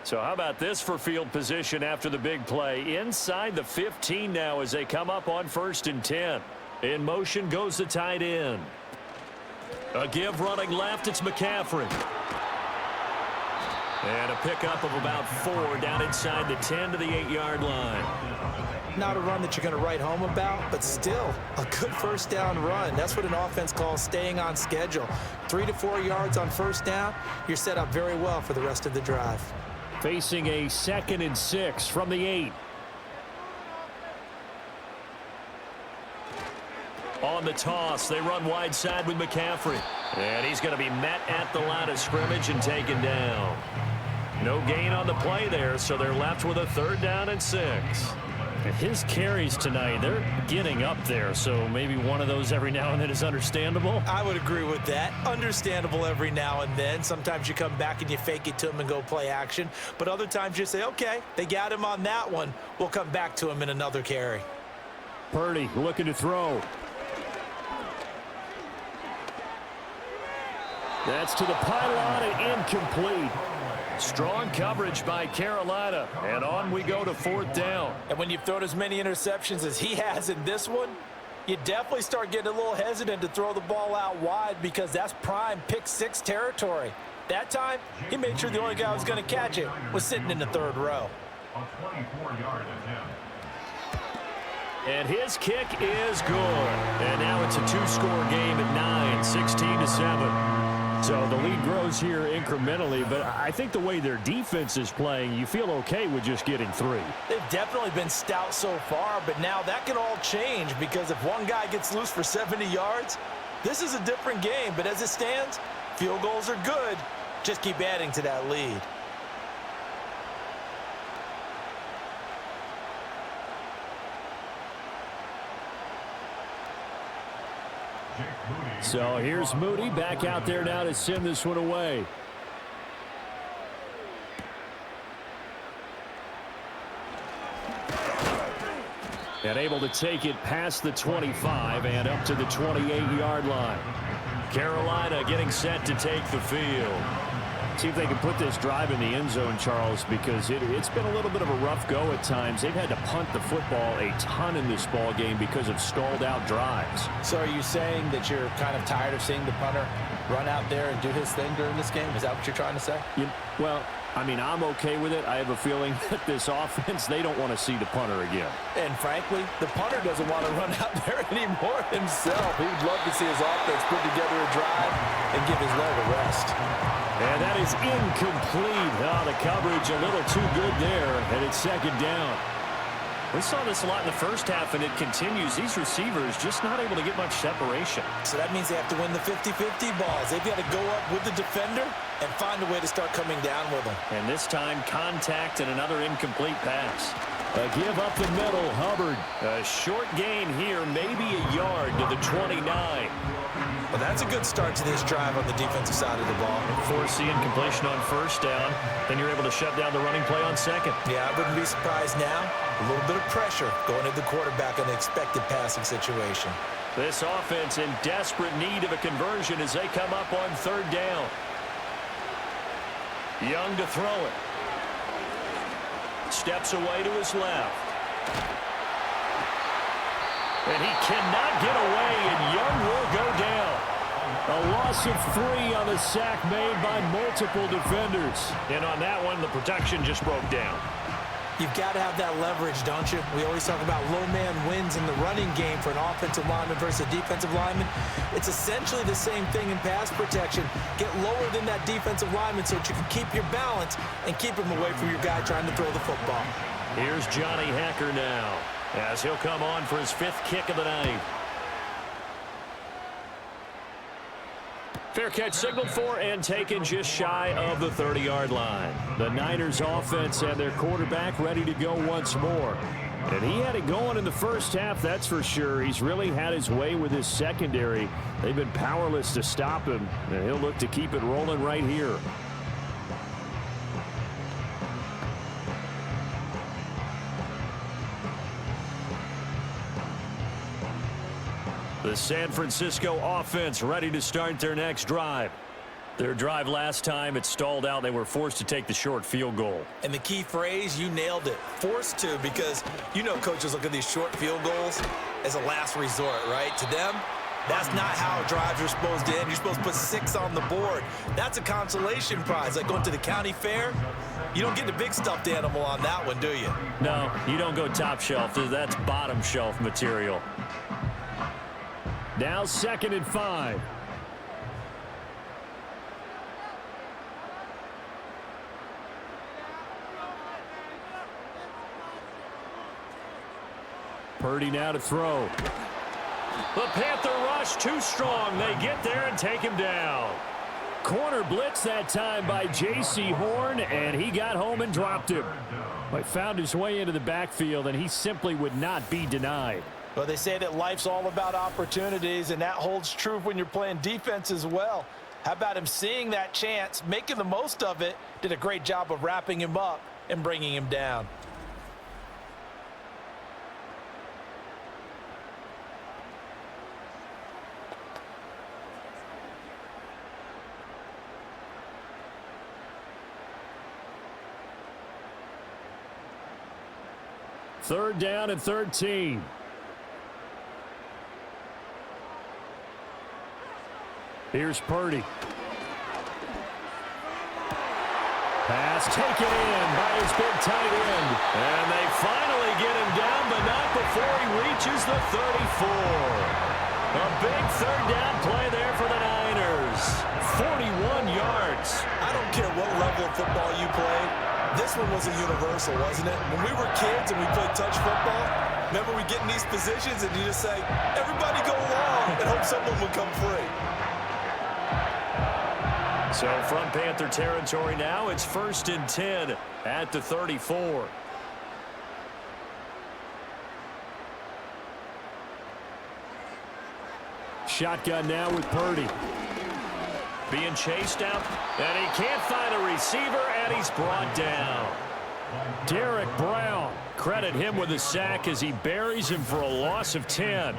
So how about this for field position after the big play? Inside the 15 now as they come up on 1st and 10. In motion goes the tight end. A give running left, it's McCaffrey. And a pickup of about 4 down inside the 10 to the 8-yard line. Not a run that you're going to write home about, but still a good 1st down run. That's what an offense calls staying on schedule. 3 to 4 yards on 1st down, you're set up very well for the rest of the drive. Facing a 2nd and 6 from the 8. On the toss, they run wide side with McCaffrey. And he's going to be met at the line of scrimmage and taken down. No gain on the play there, so they're left with a 3rd down and 6. His carries tonight, they're getting up there, so maybe one of those every now and then is understandable. I would agree with that. Understandable every now and then. Sometimes you come back and you fake it to him and go play action. But other times you say, okay, they got him on that one. We'll come back to him in another carry. Purdy looking to throw. That's to the pylon and incomplete. Strong coverage by Carolina, and on we go to 4th down. And when you've thrown as many interceptions as he has in this one, you definitely start getting a little hesitant to throw the ball out wide because that's prime pick 6 territory. That time, he made sure the only guy who was going to catch it was sitting in the 3rd row. A 24-yard attempt. And his kick is good. And now it's a 2-score game at 9, 16-7. So the lead grows here incrementally, but I think the way their defense is playing, you feel okay with just getting 3. They've definitely been stout so far, but now that can all change because if one guy gets loose for 70 yards, this is a different game. But as it stands, field goals are good. Just keep adding to that lead. So here's Moody back out there now to send this one away. And able to take it past the 25 and up to the 28-yard line. Carolina getting set to take the field. See if they can put this drive in the end zone, Charles, because it's been a little bit of a rough go at times. They've had to punt the football a ton in this ball game because of stalled out drives. So are you saying that you're kind of tired of seeing the punter run out there and do his thing during this game? Is that what you're trying to say? Well, I mean, I'm okay with it. I have a feeling that this offense, they don't want to see the punter again. And frankly, the punter doesn't want to run out there anymore himself. He would love to see his offense put together a drive and give his leg a rest. And that is incomplete. Oh, the coverage a little too good there, and it's second down. We saw this a lot in the first half, and it continues. These receivers just not able to get much separation. So that means they have to win the 50-50 balls. They've got to go up with the defender and find a way to start coming down with them. And this time, contact and another incomplete pass. A give up the middle, Hubbard. A short gain here, maybe a yard to the 29. Well, that's a good start to this drive on the defensive side of the ball. Forcing completion on first down. Then you're able to shut down the running play on second. Yeah, I wouldn't be surprised now. A little bit of pressure going at the quarterback in the expected passing situation. This offense in desperate need of a conversion as they come up on third down. Young to throw it. Steps away to his left. And he cannot get away, and Young will go down. A loss of 3 on the sack made by multiple defenders. And on that one, the protection just broke down. You've got to have that leverage, don't you? We always talk about low man wins in the running game for an offensive lineman versus a defensive lineman. It's essentially the same thing in pass protection. Get lower than that defensive lineman so that you can keep your balance and keep him away from your guy trying to throw the football. Here's Johnny Hacker now as he'll come on for his 5th kick of the night. Fair catch signaled for and taken just shy of the 30-yard line. The Niners offense and their quarterback ready to go once more. And he had it going in the first half, that's for sure. He's really had his way with his secondary. They've been powerless to stop him, and he'll look to keep it rolling right here. The San Francisco offense ready to start their next drive. Their drive last time, it stalled out. They were forced to take the short field goal. And the key phrase, you nailed it, forced to, because you know coaches look at these short field goals as a last resort, right? To them, that's not how drives are supposed to end. You're supposed to put 6 on the board. That's a consolation prize, like going to the county fair. You don't get the big stuffed animal on that one, do you? No, you don't go top shelf. That's bottom shelf material. Now 2nd and 5. Purdy now to throw. The Panther rush too strong. They get there and take him down. Corner blitz that time by J.C. Horn, and he got home and dropped him. But found his way into the backfield, and he simply would not be denied. Well, they say that life's all about opportunities, and that holds true when you're playing defense as well. How about him seeing that chance, making the most of it, did a great job of wrapping him up and bringing him down. Third down and 13. Here's Purdy. Pass taken in by his big tight end. And they finally get him down, but not before he reaches the 34. A big third down play there for the Niners. 41 yards. I don't care what level of football you played. This one was a universal, wasn't it? When we were kids and we played touch football, remember we get in these positions and you just say, everybody go long, and hope someone would come free. So from Panther territory now, it's 1st and 10 at the 34. Shotgun now with Purdy. Being chased out, and he can't find a receiver, and he's brought down. Derek Brown, credit him with a sack as he buries him for a loss of 10.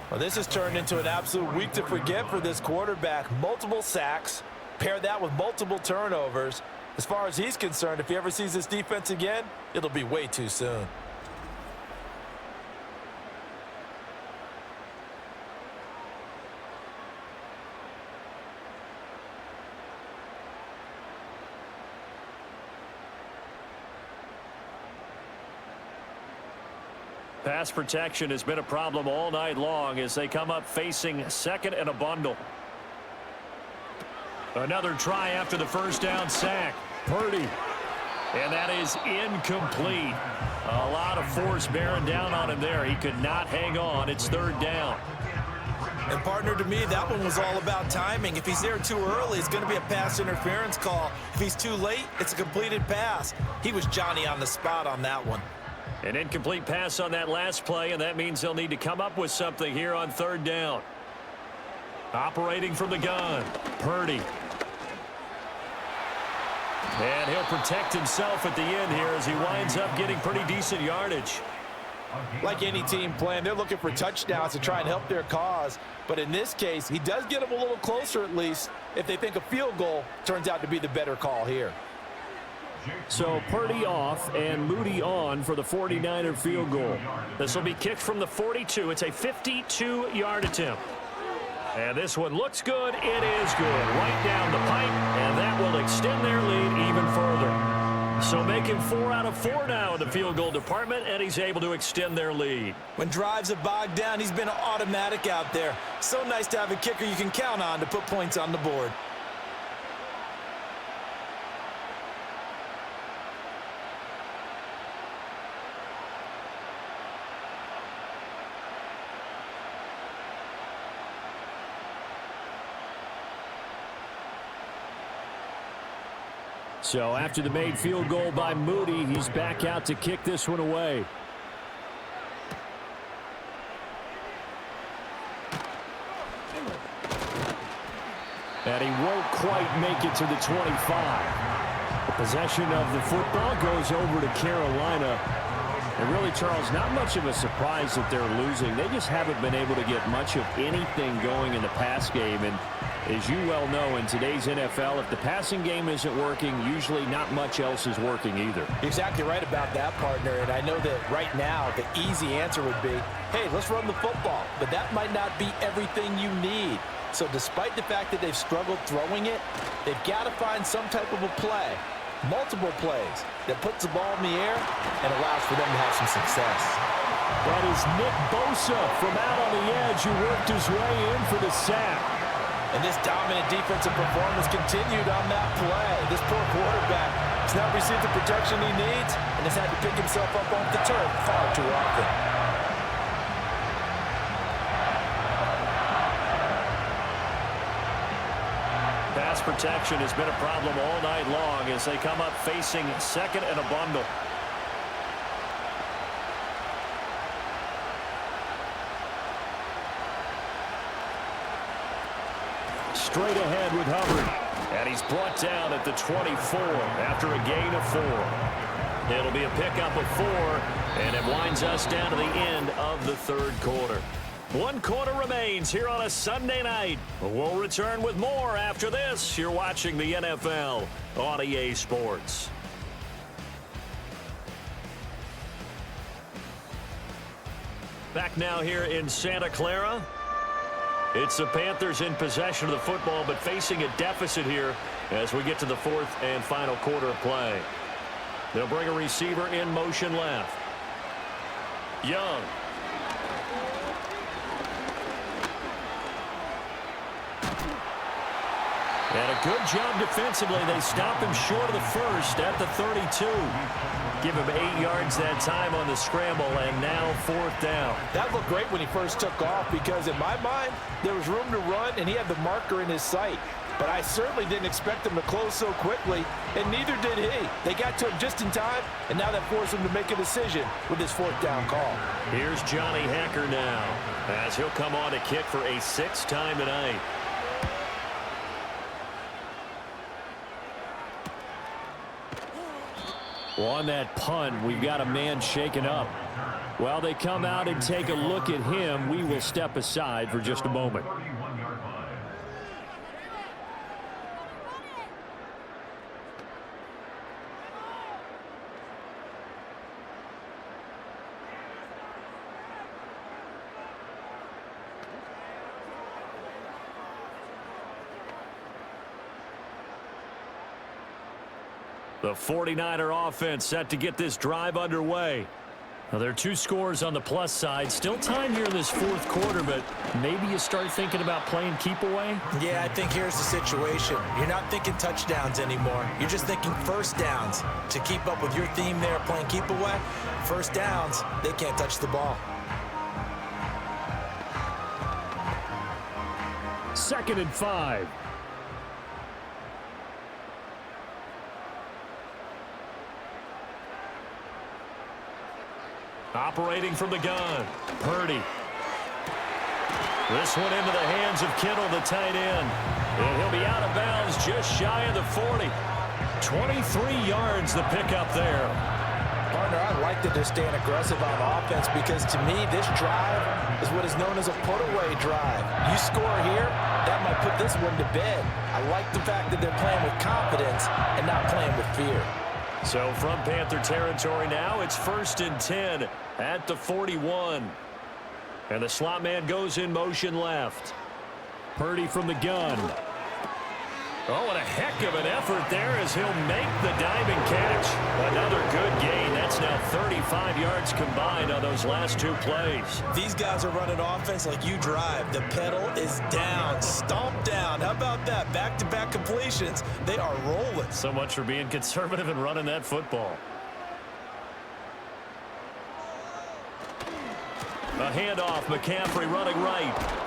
Well, this has turned into an absolute week to forget for this quarterback. Multiple sacks, pair that with multiple turnovers. As far as he's concerned, if he ever sees this defense again, it'll be way too soon. Pass protection has been a problem all night long as they come up facing 2nd and a bundle. Another try after the first down sack. Purdy. And that is incomplete. A lot of force bearing down on him there. He could not hang on. It's 3rd down. And partner, to me, that one was all about timing. If he's there too early, it's going to be a pass interference call. If he's too late, it's a completed pass. He was Johnny on the spot on that one. An incomplete pass on that last play, and that means they'll need to come up with something here on 3rd down. Operating from the gun, Purdy. And he'll protect himself at the end here as he winds up getting pretty decent yardage. Like any team playing, they're looking for touchdowns to try and help their cause. But in this case, he does get them a little closer at least if they think a field goal turns out to be the better call here. So Purdy off and Moody on for the 49er field goal. This will be kicked from the 42. It's a 52-yard attempt. And this one looks good. It is good. Right down the pipe, and that will extend their lead even further. So making 4 out of 4 now in the field goal department, and he's able to extend their lead. When drives have bogged down, he's been automatic out there. So nice to have a kicker you can count on to put points on the board. So after the made field goal by Moody, he's back out to kick this one away. And he won't quite make it to the 25. The possession of the football goes over to Carolina. And really, Charles, not much of a surprise that they're losing. They just haven't been able to get much of anything going in the pass game. And as you well know, in today's NFL, if the passing game isn't working, usually not much else is working either. You're exactly right about that, partner. And I know that right now the easy answer would be, hey, let's run the football. But that might not be everything you need. So despite the fact that they've struggled throwing it, they've got to find some type of a play, multiple plays, that puts the ball in the air and allows for them to have some success. That is Nick Bosa from out on the edge who worked his way in for the sack. And this dominant defensive performance continued on that play. This poor quarterback has not received the protection he needs and has had to pick himself up off the turf far too often. Pass protection has been a problem all night long as they come up facing 2nd and a bundle. Straight ahead with Hubbard. And he's brought down at the 24 after a gain of 4. It'll be a pickup of 4, and it winds us down to the end of the 3rd quarter. 1 quarter remains here on a Sunday night. We'll return with more after this. You're watching the NFL on EA Sports. Back now here in Santa Clara. It's the Panthers in possession of the football, but facing a deficit here as we get to the 4th and final quarter of play. They'll bring a receiver in motion left. Young. And a good job defensively. They stop him short of the first at the 32. Give him 8 yards that time on the scramble, and now 4th down. That looked great when he first took off because, in my mind, there was room to run, and he had the marker in his sight. But I certainly didn't expect him to close so quickly, and neither did he. They got to him just in time, and now that forced him to make a decision with his 4th down call. Here's Johnny Hacker now, as he'll come on to kick for a 6th time tonight. Well, on that punt, we've got a man shaken up. While they come out and take a look at him, we will step aside for just a moment. The 49er offense set to get this drive underway. Now, there are 2 scores on the plus side. Still time here in this 4th quarter, but maybe you start thinking about playing keep away? Yeah, I think here's the situation. You're not thinking touchdowns anymore. You're just thinking first downs. To keep up with your theme there, playing keep away, first downs, they can't touch the ball. 2nd and 5. Operating from the gun, Purdy. This one into the hands of Kittle, the tight end. And he'll be out of bounds just shy of the 40. 23 yards the pickup there. Partner, I like that they're staying aggressive on offense because, to me, this drive is what is known as a put-away drive. You score here, that might put this one to bed. I like the fact that they're playing with confidence and not playing with fear. So from Panther territory now, it's 1st and 10 at the 41. And the slot man goes in motion left. Purdy from the gun. Oh, what a heck of an effort there as he'll make the diving catch. Another good gain. That's now 35 yards combined on those last 2 plays. These guys are running offense like you drive. The pedal is down, stomped down. How about that? Back-to-back completions. They are rolling. So much for being conservative and running that football. A handoff, McCaffrey running right.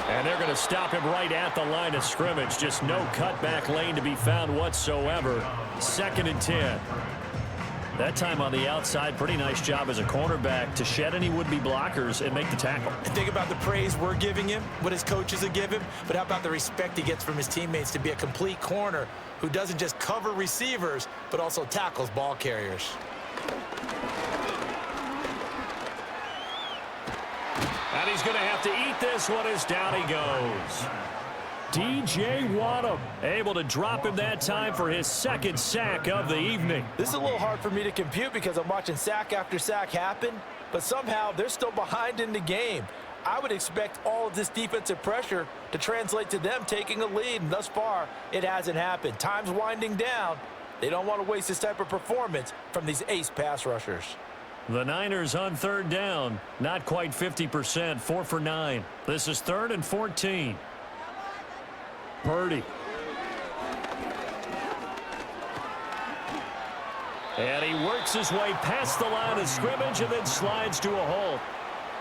And they're going to stop him right at the line of scrimmage. Just no cutback lane to be found whatsoever. 2nd and 10. That time on the outside, pretty nice job as a cornerback to shed any would-be blockers and make the tackle. And think about the praise we're giving him, what his coaches are giving, but how about the respect he gets from his teammates to be a complete corner who doesn't just cover receivers, but also tackles ball carriers. And he's going to have to eat this one as down he goes. DJ Waddle able to drop him that time for his 2nd sack of the evening. This is a little hard for me to compute because I'm watching sack after sack happen, but somehow they're still behind in the game. I would expect all of this defensive pressure to translate to them taking a lead, and thus far, it hasn't happened. Time's winding down. They don't want to waste this type of performance from these ace pass rushers. The Niners on 3rd down, not quite 50%, 4 for 9. This is 3rd and 14. Purdy. And he works his way past the line of scrimmage and then slides to a halt.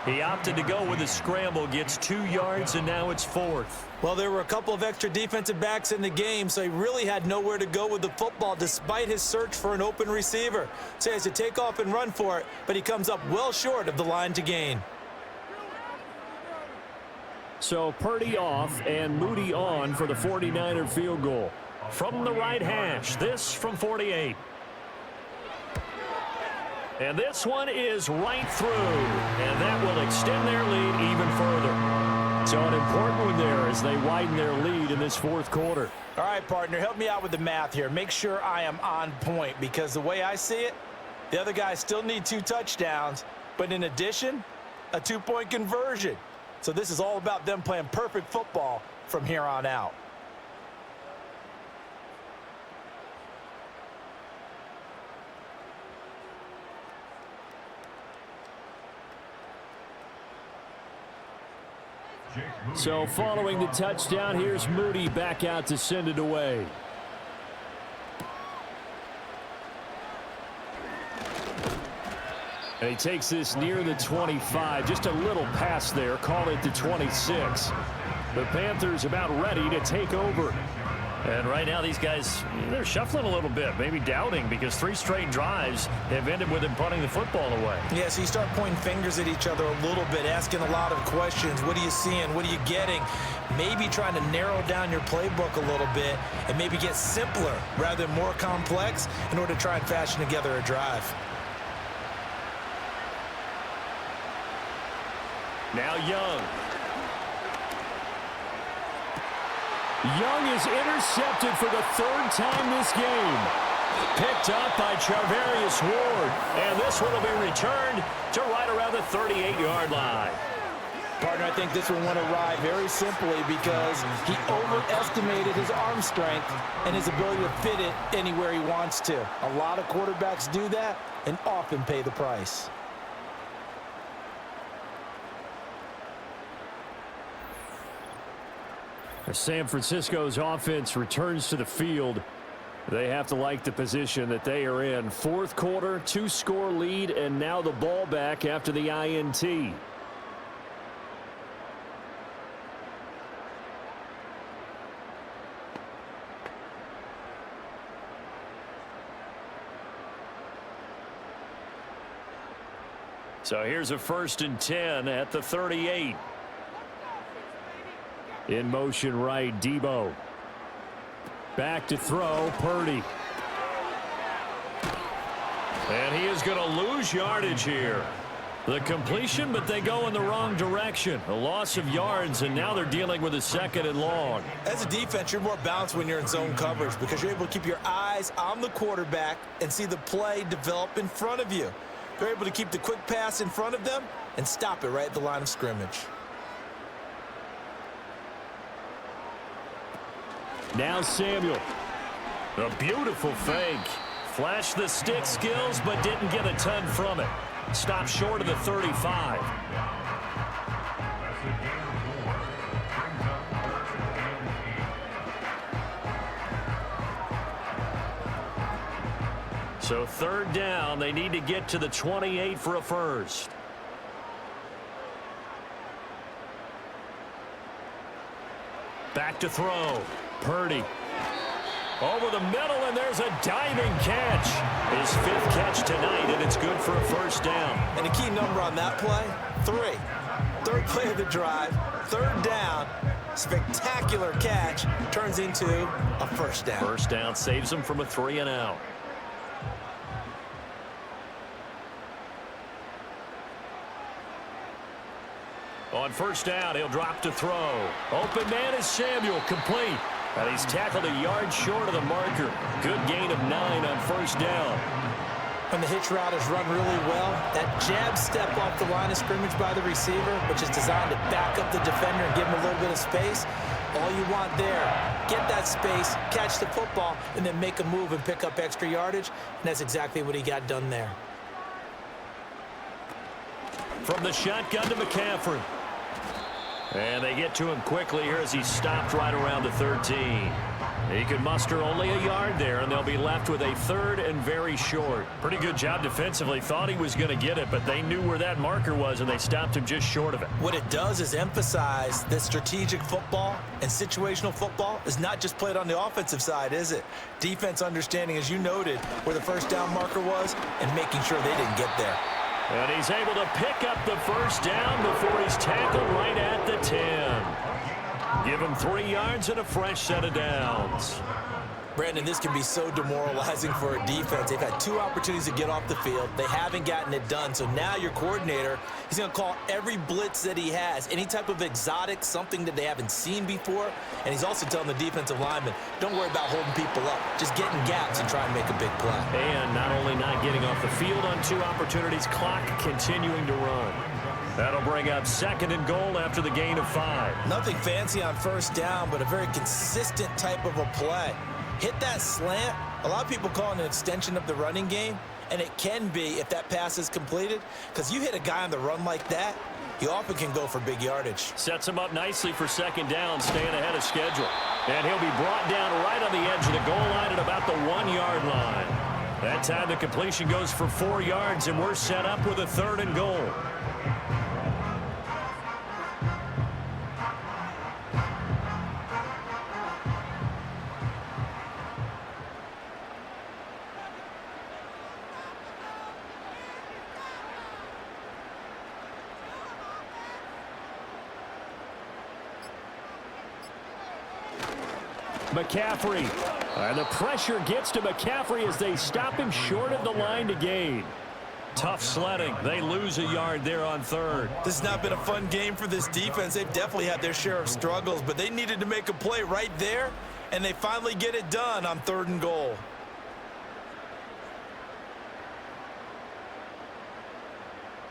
He opted to go with a scramble, gets 2 yards, and now it's 4th. Well, there were a couple of extra defensive backs in the game, so he really had nowhere to go with the football despite his search for an open receiver. So he has to take off and run for it, but he comes up well short of the line to gain. So Purdy off and Moody on for the 49er field goal. From the right hash, this from 48. And this one is right through, and that will extend their lead even further. So an important one there as they widen their lead in this 4th quarter. All right, partner, help me out with the math here. Make sure I am on point because the way I see it, the other guys still need 2 touchdowns, but in addition, a 2-point conversion. So this is all about them playing perfect football from here on out. So following the touchdown, here's Moody back out to send it away. And he takes this near the 25. Just a little pass there. Call it the 26. The Panthers about ready to take over. And right now these guys, they're shuffling a little bit, maybe doubting, because 3 straight drives have ended with them punting the football away. Yeah, so you start pointing fingers at each other a little bit, asking a lot of questions. What are you seeing? What are you getting? Maybe trying to narrow down your playbook a little bit and maybe get simpler rather than more complex in order to try and fashion together a drive. Now Young. Young is intercepted for the 3rd time this game. Picked up by Charvarius Ward. And this one will be returned to right around the 38-yard line. Partner, I think this one went awry very simply because he overestimated his arm strength and his ability to fit it anywhere he wants to. A lot of quarterbacks do that and often pay the price. San Francisco's offense returns to the field. They have to like the position that they are in. 4th quarter, 2-score lead, and now the ball back after the INT. So here's a 1st and 10 at the 38. In motion right, Debo. Back to throw, Purdy. And he is going to lose yardage here. The completion, but they go in the wrong direction. A loss of yards, and now they're dealing with a 2nd and long. As a defense, you're more balanced when you're in zone coverage because you're able to keep your eyes on the quarterback and see the play develop in front of you. They're able to keep the quick pass in front of them and stop it right at the line of scrimmage. Now Samuel. A beautiful fake. Flashed the stick skills, but didn't get a ton from it. Stopped short of the 35. So 3rd down, they need to get to the 28 for a first. Back to throw. Purdy. Over the middle, and there's a diving catch. His 5th catch tonight, and it's good for a 1st down. And the key number on that play, 3. 3rd play of the drive, 3rd down, spectacular catch, turns into a 1st down. 1st down saves him from a 3 and out. On 1st down, he'll drop to throw. Open man is Samuel, complete. And he's tackled a yard short of the marker. Good gain of 9 on 1st down. When the hitch route is run really well, that jab step off the line of scrimmage by the receiver, which is designed to back up the defender and give him a little bit of space, all you want there, get that space, catch the football, and then make a move and pick up extra yardage, and that's exactly what he got done there. From the shotgun to McCaffrey. And they get to him quickly here as he stopped right around the 13. He could muster only a yard there, and they'll be left with a 3rd and very short. Pretty good job defensively. Thought he was going to get it, but they knew where that marker was, and they stopped him just short of it. What it does is emphasize that strategic football and situational football is not just played on the offensive side, is it? Defense understanding, as you noted, where the 1st down marker was and making sure they didn't get there. And he's able to pick up the 1st down before he's tackled right at the 10. Give him 3 yards and a fresh set of downs. Brandon, this can be so demoralizing for a defense. They've had 2 opportunities to get off the field. They haven't gotten it done. So now your coordinator, he's going to call every blitz that he has, any type of exotic, something that they haven't seen before. And he's also telling the defensive lineman, don't worry about holding people up. Just get in gaps and try and make a big play. And not only not getting off the field on 2 opportunities, clock continuing to run. That'll bring up 2nd and goal after the gain of 5. Nothing fancy on 1st down, but a very consistent type of a play. Hit that slant. A lot of people call it an extension of the running game, and it can be if that pass is completed, because you hit a guy on the run like that, he often can go for big yardage. Sets him up nicely for second down, staying ahead of schedule. And he'll be brought down right on the edge of the goal line at about the 1-yard line. That time the completion goes for 4 yards, and we're set up with a 3rd and goal. McCaffrey. And the pressure gets to McCaffrey as they stop him short of the line to gain. Tough sledding. They lose a yard there on 3rd. This has not been a fun game for this defense. They've definitely had their share of struggles, but they needed to make a play right there, and they finally get it done on 3rd and goal.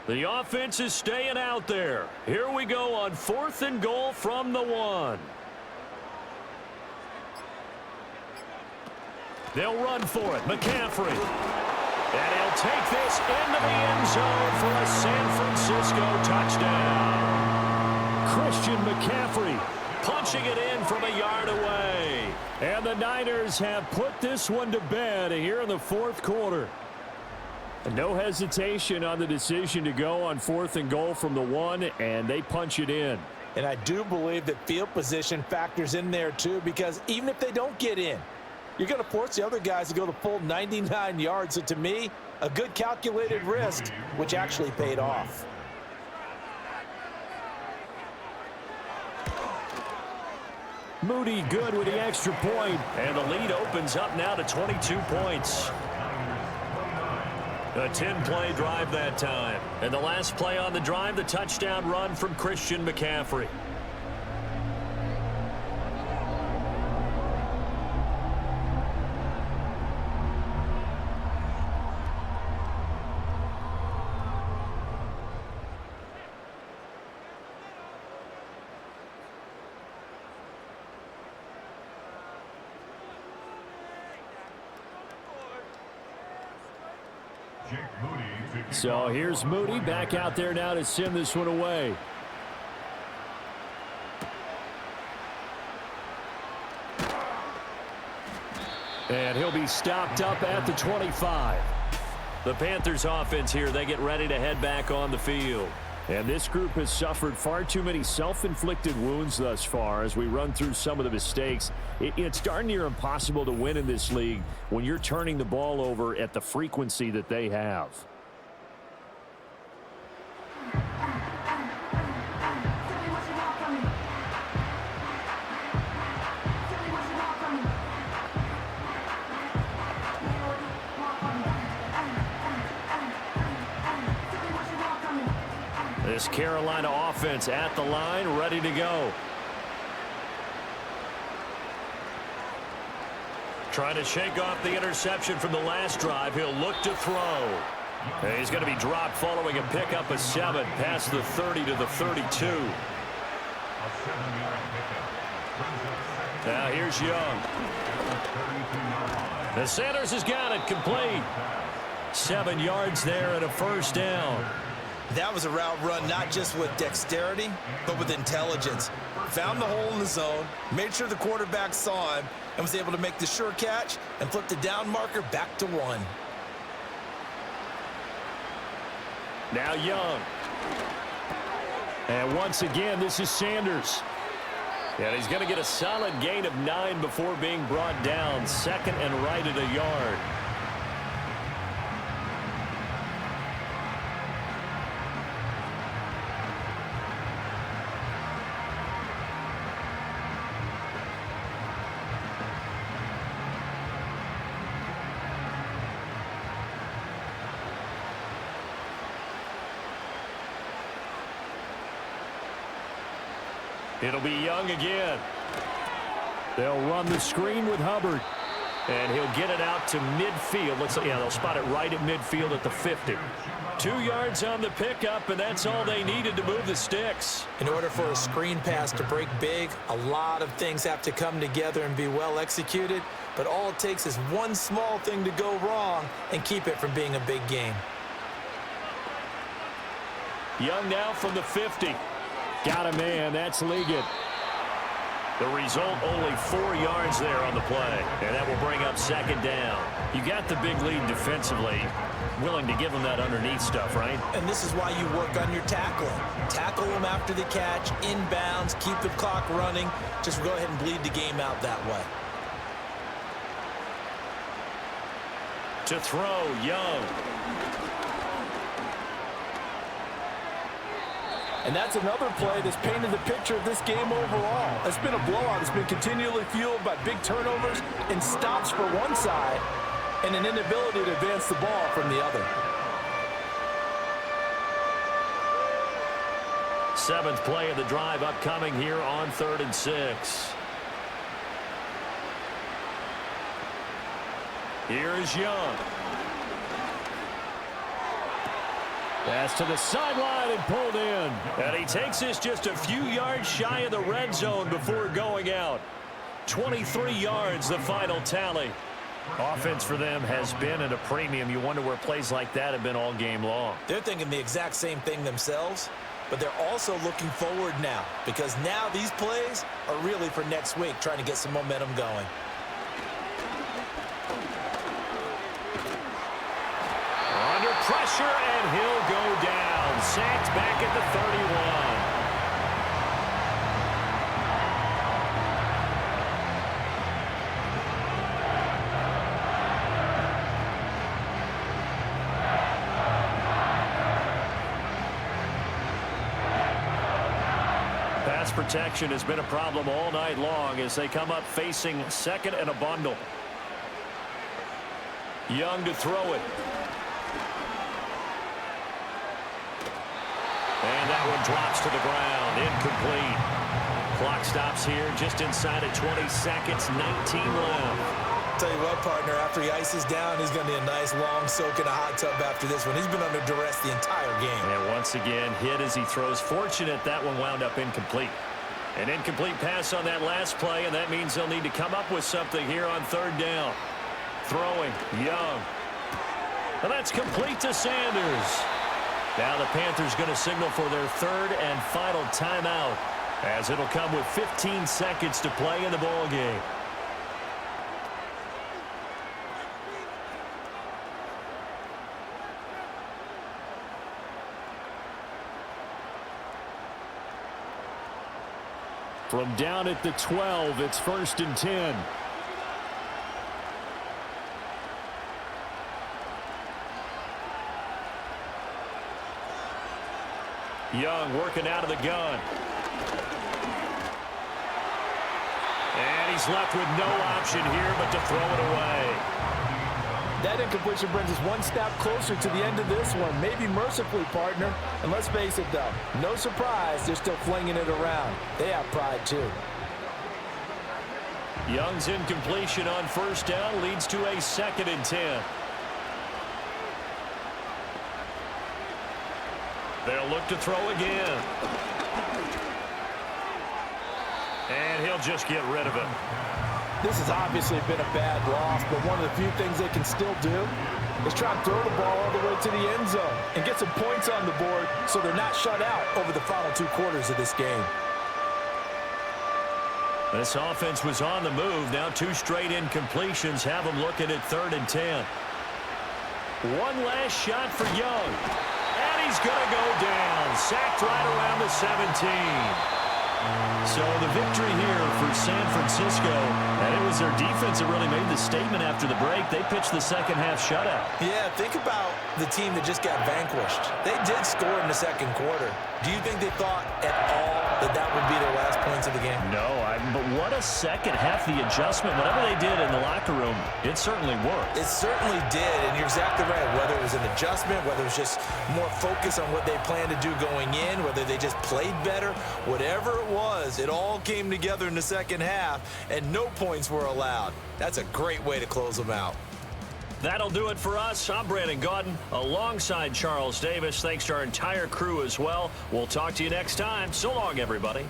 The offense is staying out there. Here we go on 4th and goal from the 1. They'll run for it. McCaffrey. And he'll take this into the end zone for a San Francisco touchdown. Christian McCaffrey punching it in from a yard away. And the Niners have put this one to bed here in the 4th quarter. No hesitation on the decision to go on 4th and goal from the 1, and they punch it in. And I do believe that field position factors in there too, because even if they don't get in, you're going to force the other guys to go the full 99 yards. So to me, a good calculated risk, which actually paid off. Moody good with the extra point, and the lead opens up now to 22 points. A 10-play drive that time. And the last play on the drive, the touchdown run from Christian McCaffrey. So here's Moody back out there now to send this one away. And he'll be stopped up at the 25. The Panthers offense here, they get ready to head back on the field. And this group has suffered far too many self-inflicted wounds thus far as we run through some of the mistakes. It's darn near impossible to win in this league when you're turning the ball over at the frequency that they have. This Carolina offense at the line, ready to go. Trying to shake off the interception from the last drive. He'll look to throw. And he's going to be dropped following a pickup of 7 past the 30 to the 32. Now here's Young. The Sanders has got it complete. 7 yards there and a first down. That was a route run not just with dexterity, but with intelligence. Found the hole in the zone, made sure the quarterback saw him, and was able to make the sure catch and flip the down marker back to 1. Now Young. And once again, this is Sanders. And he's going to get a solid gain of 9 before being brought down. 2nd and right at a yard. It'll be Young again. They'll run the screen with Hubbard. And he'll get it out to midfield. They'll spot it right at midfield at the 50. 2 yards on the pickup, and that's all they needed to move the sticks. In order for a screen pass to break big, a lot of things have to come together and be well executed. But all it takes is one small thing to go wrong and keep it from being a big game. Young now from the 50. Got a man. That's Liggett. The result, only 4 yards there on the play. And that will bring up second down. You got the big lead defensively. Willing to give them that underneath stuff, right? And this is why you work on your tackling. Tackle them after the catch, inbounds, keep the clock running. Just go ahead and bleed the game out that way. To throw, Young. And that's another play that's painted the picture of this game overall. It's been a blowout. It's been continually fueled by big turnovers and stops for one side and an inability to advance the ball from the other. 7th play of the drive upcoming here on 3rd and 6. Here's Young. Pass to the sideline and pulled in. And he takes this just a few yards shy of the red zone before going out. 23 yards, the final tally. Offense for them has been at a premium. You wonder where plays like that have been all game long. They're thinking the exact same thing themselves, but they're also looking forward now because now these plays are really for next week, trying to get some momentum going. Under pressure, and he'll go down. Sacked back at the 31. Pass protection has been a problem all night long as they come up facing 2nd and a bundle. Young to throw it. And that one drops to the ground. Incomplete. Clock stops here just inside of 20 seconds. 19 left. Tell you what, partner, after he ices down, he's going to need a nice long soak in a hot tub after this one. He's been under duress the entire game. And once again, hit as he throws. Fortunate that one wound up incomplete. An incomplete pass on that last play, and that means they'll need to come up with something here on 3rd down. Throwing, Young. And that's complete to Sanders. Now the Panthers going to signal for their 3rd and final timeout, as it'll come with 15 seconds to play in the ball game. From down at the 12, it's 1st and 10. Young working out of the gun. And he's left with no option here but to throw it away. That incompletion brings us one step closer to the end of this one. Maybe mercifully, partner. And let's face it, though, no surprise, they're still flinging it around. They have pride, too. Young's incompletion on 1st down leads to a 2nd and 10. They'll look to throw again. And he'll just get rid of it. This has obviously been a bad loss, but one of the few things they can still do is try and throw the ball all the way to the end zone and get some points on the board so they're not shut out over the final 2 quarters of this game. This offense was on the move. Now 2 straight incompletions have them looking at 3rd and 10. One last shot for Young. And he's going to go down. Sacked right around the 17. So the victory here for San Francisco, and it was their defense that really made the statement after the break. They pitched the second half shutout. Yeah, think about the team that just got vanquished. They did score in the 2nd quarter. Do you think they thought at all that that would be their last points of the game? No, but what a second half, the adjustment. Whatever they did in the locker room, it certainly worked. It certainly did, and you're exactly right. Whether it was an adjustment, whether it was just more focus on what they planned to do going in, whether they just played better, whatever it was, it all came together in the 2nd half, and no points were allowed. That's a great way to close them out. That'll do it for us. I'm Brandon Gaudin alongside Charles Davis. Thanks to our entire crew as well. We'll talk to you next time. So long, everybody.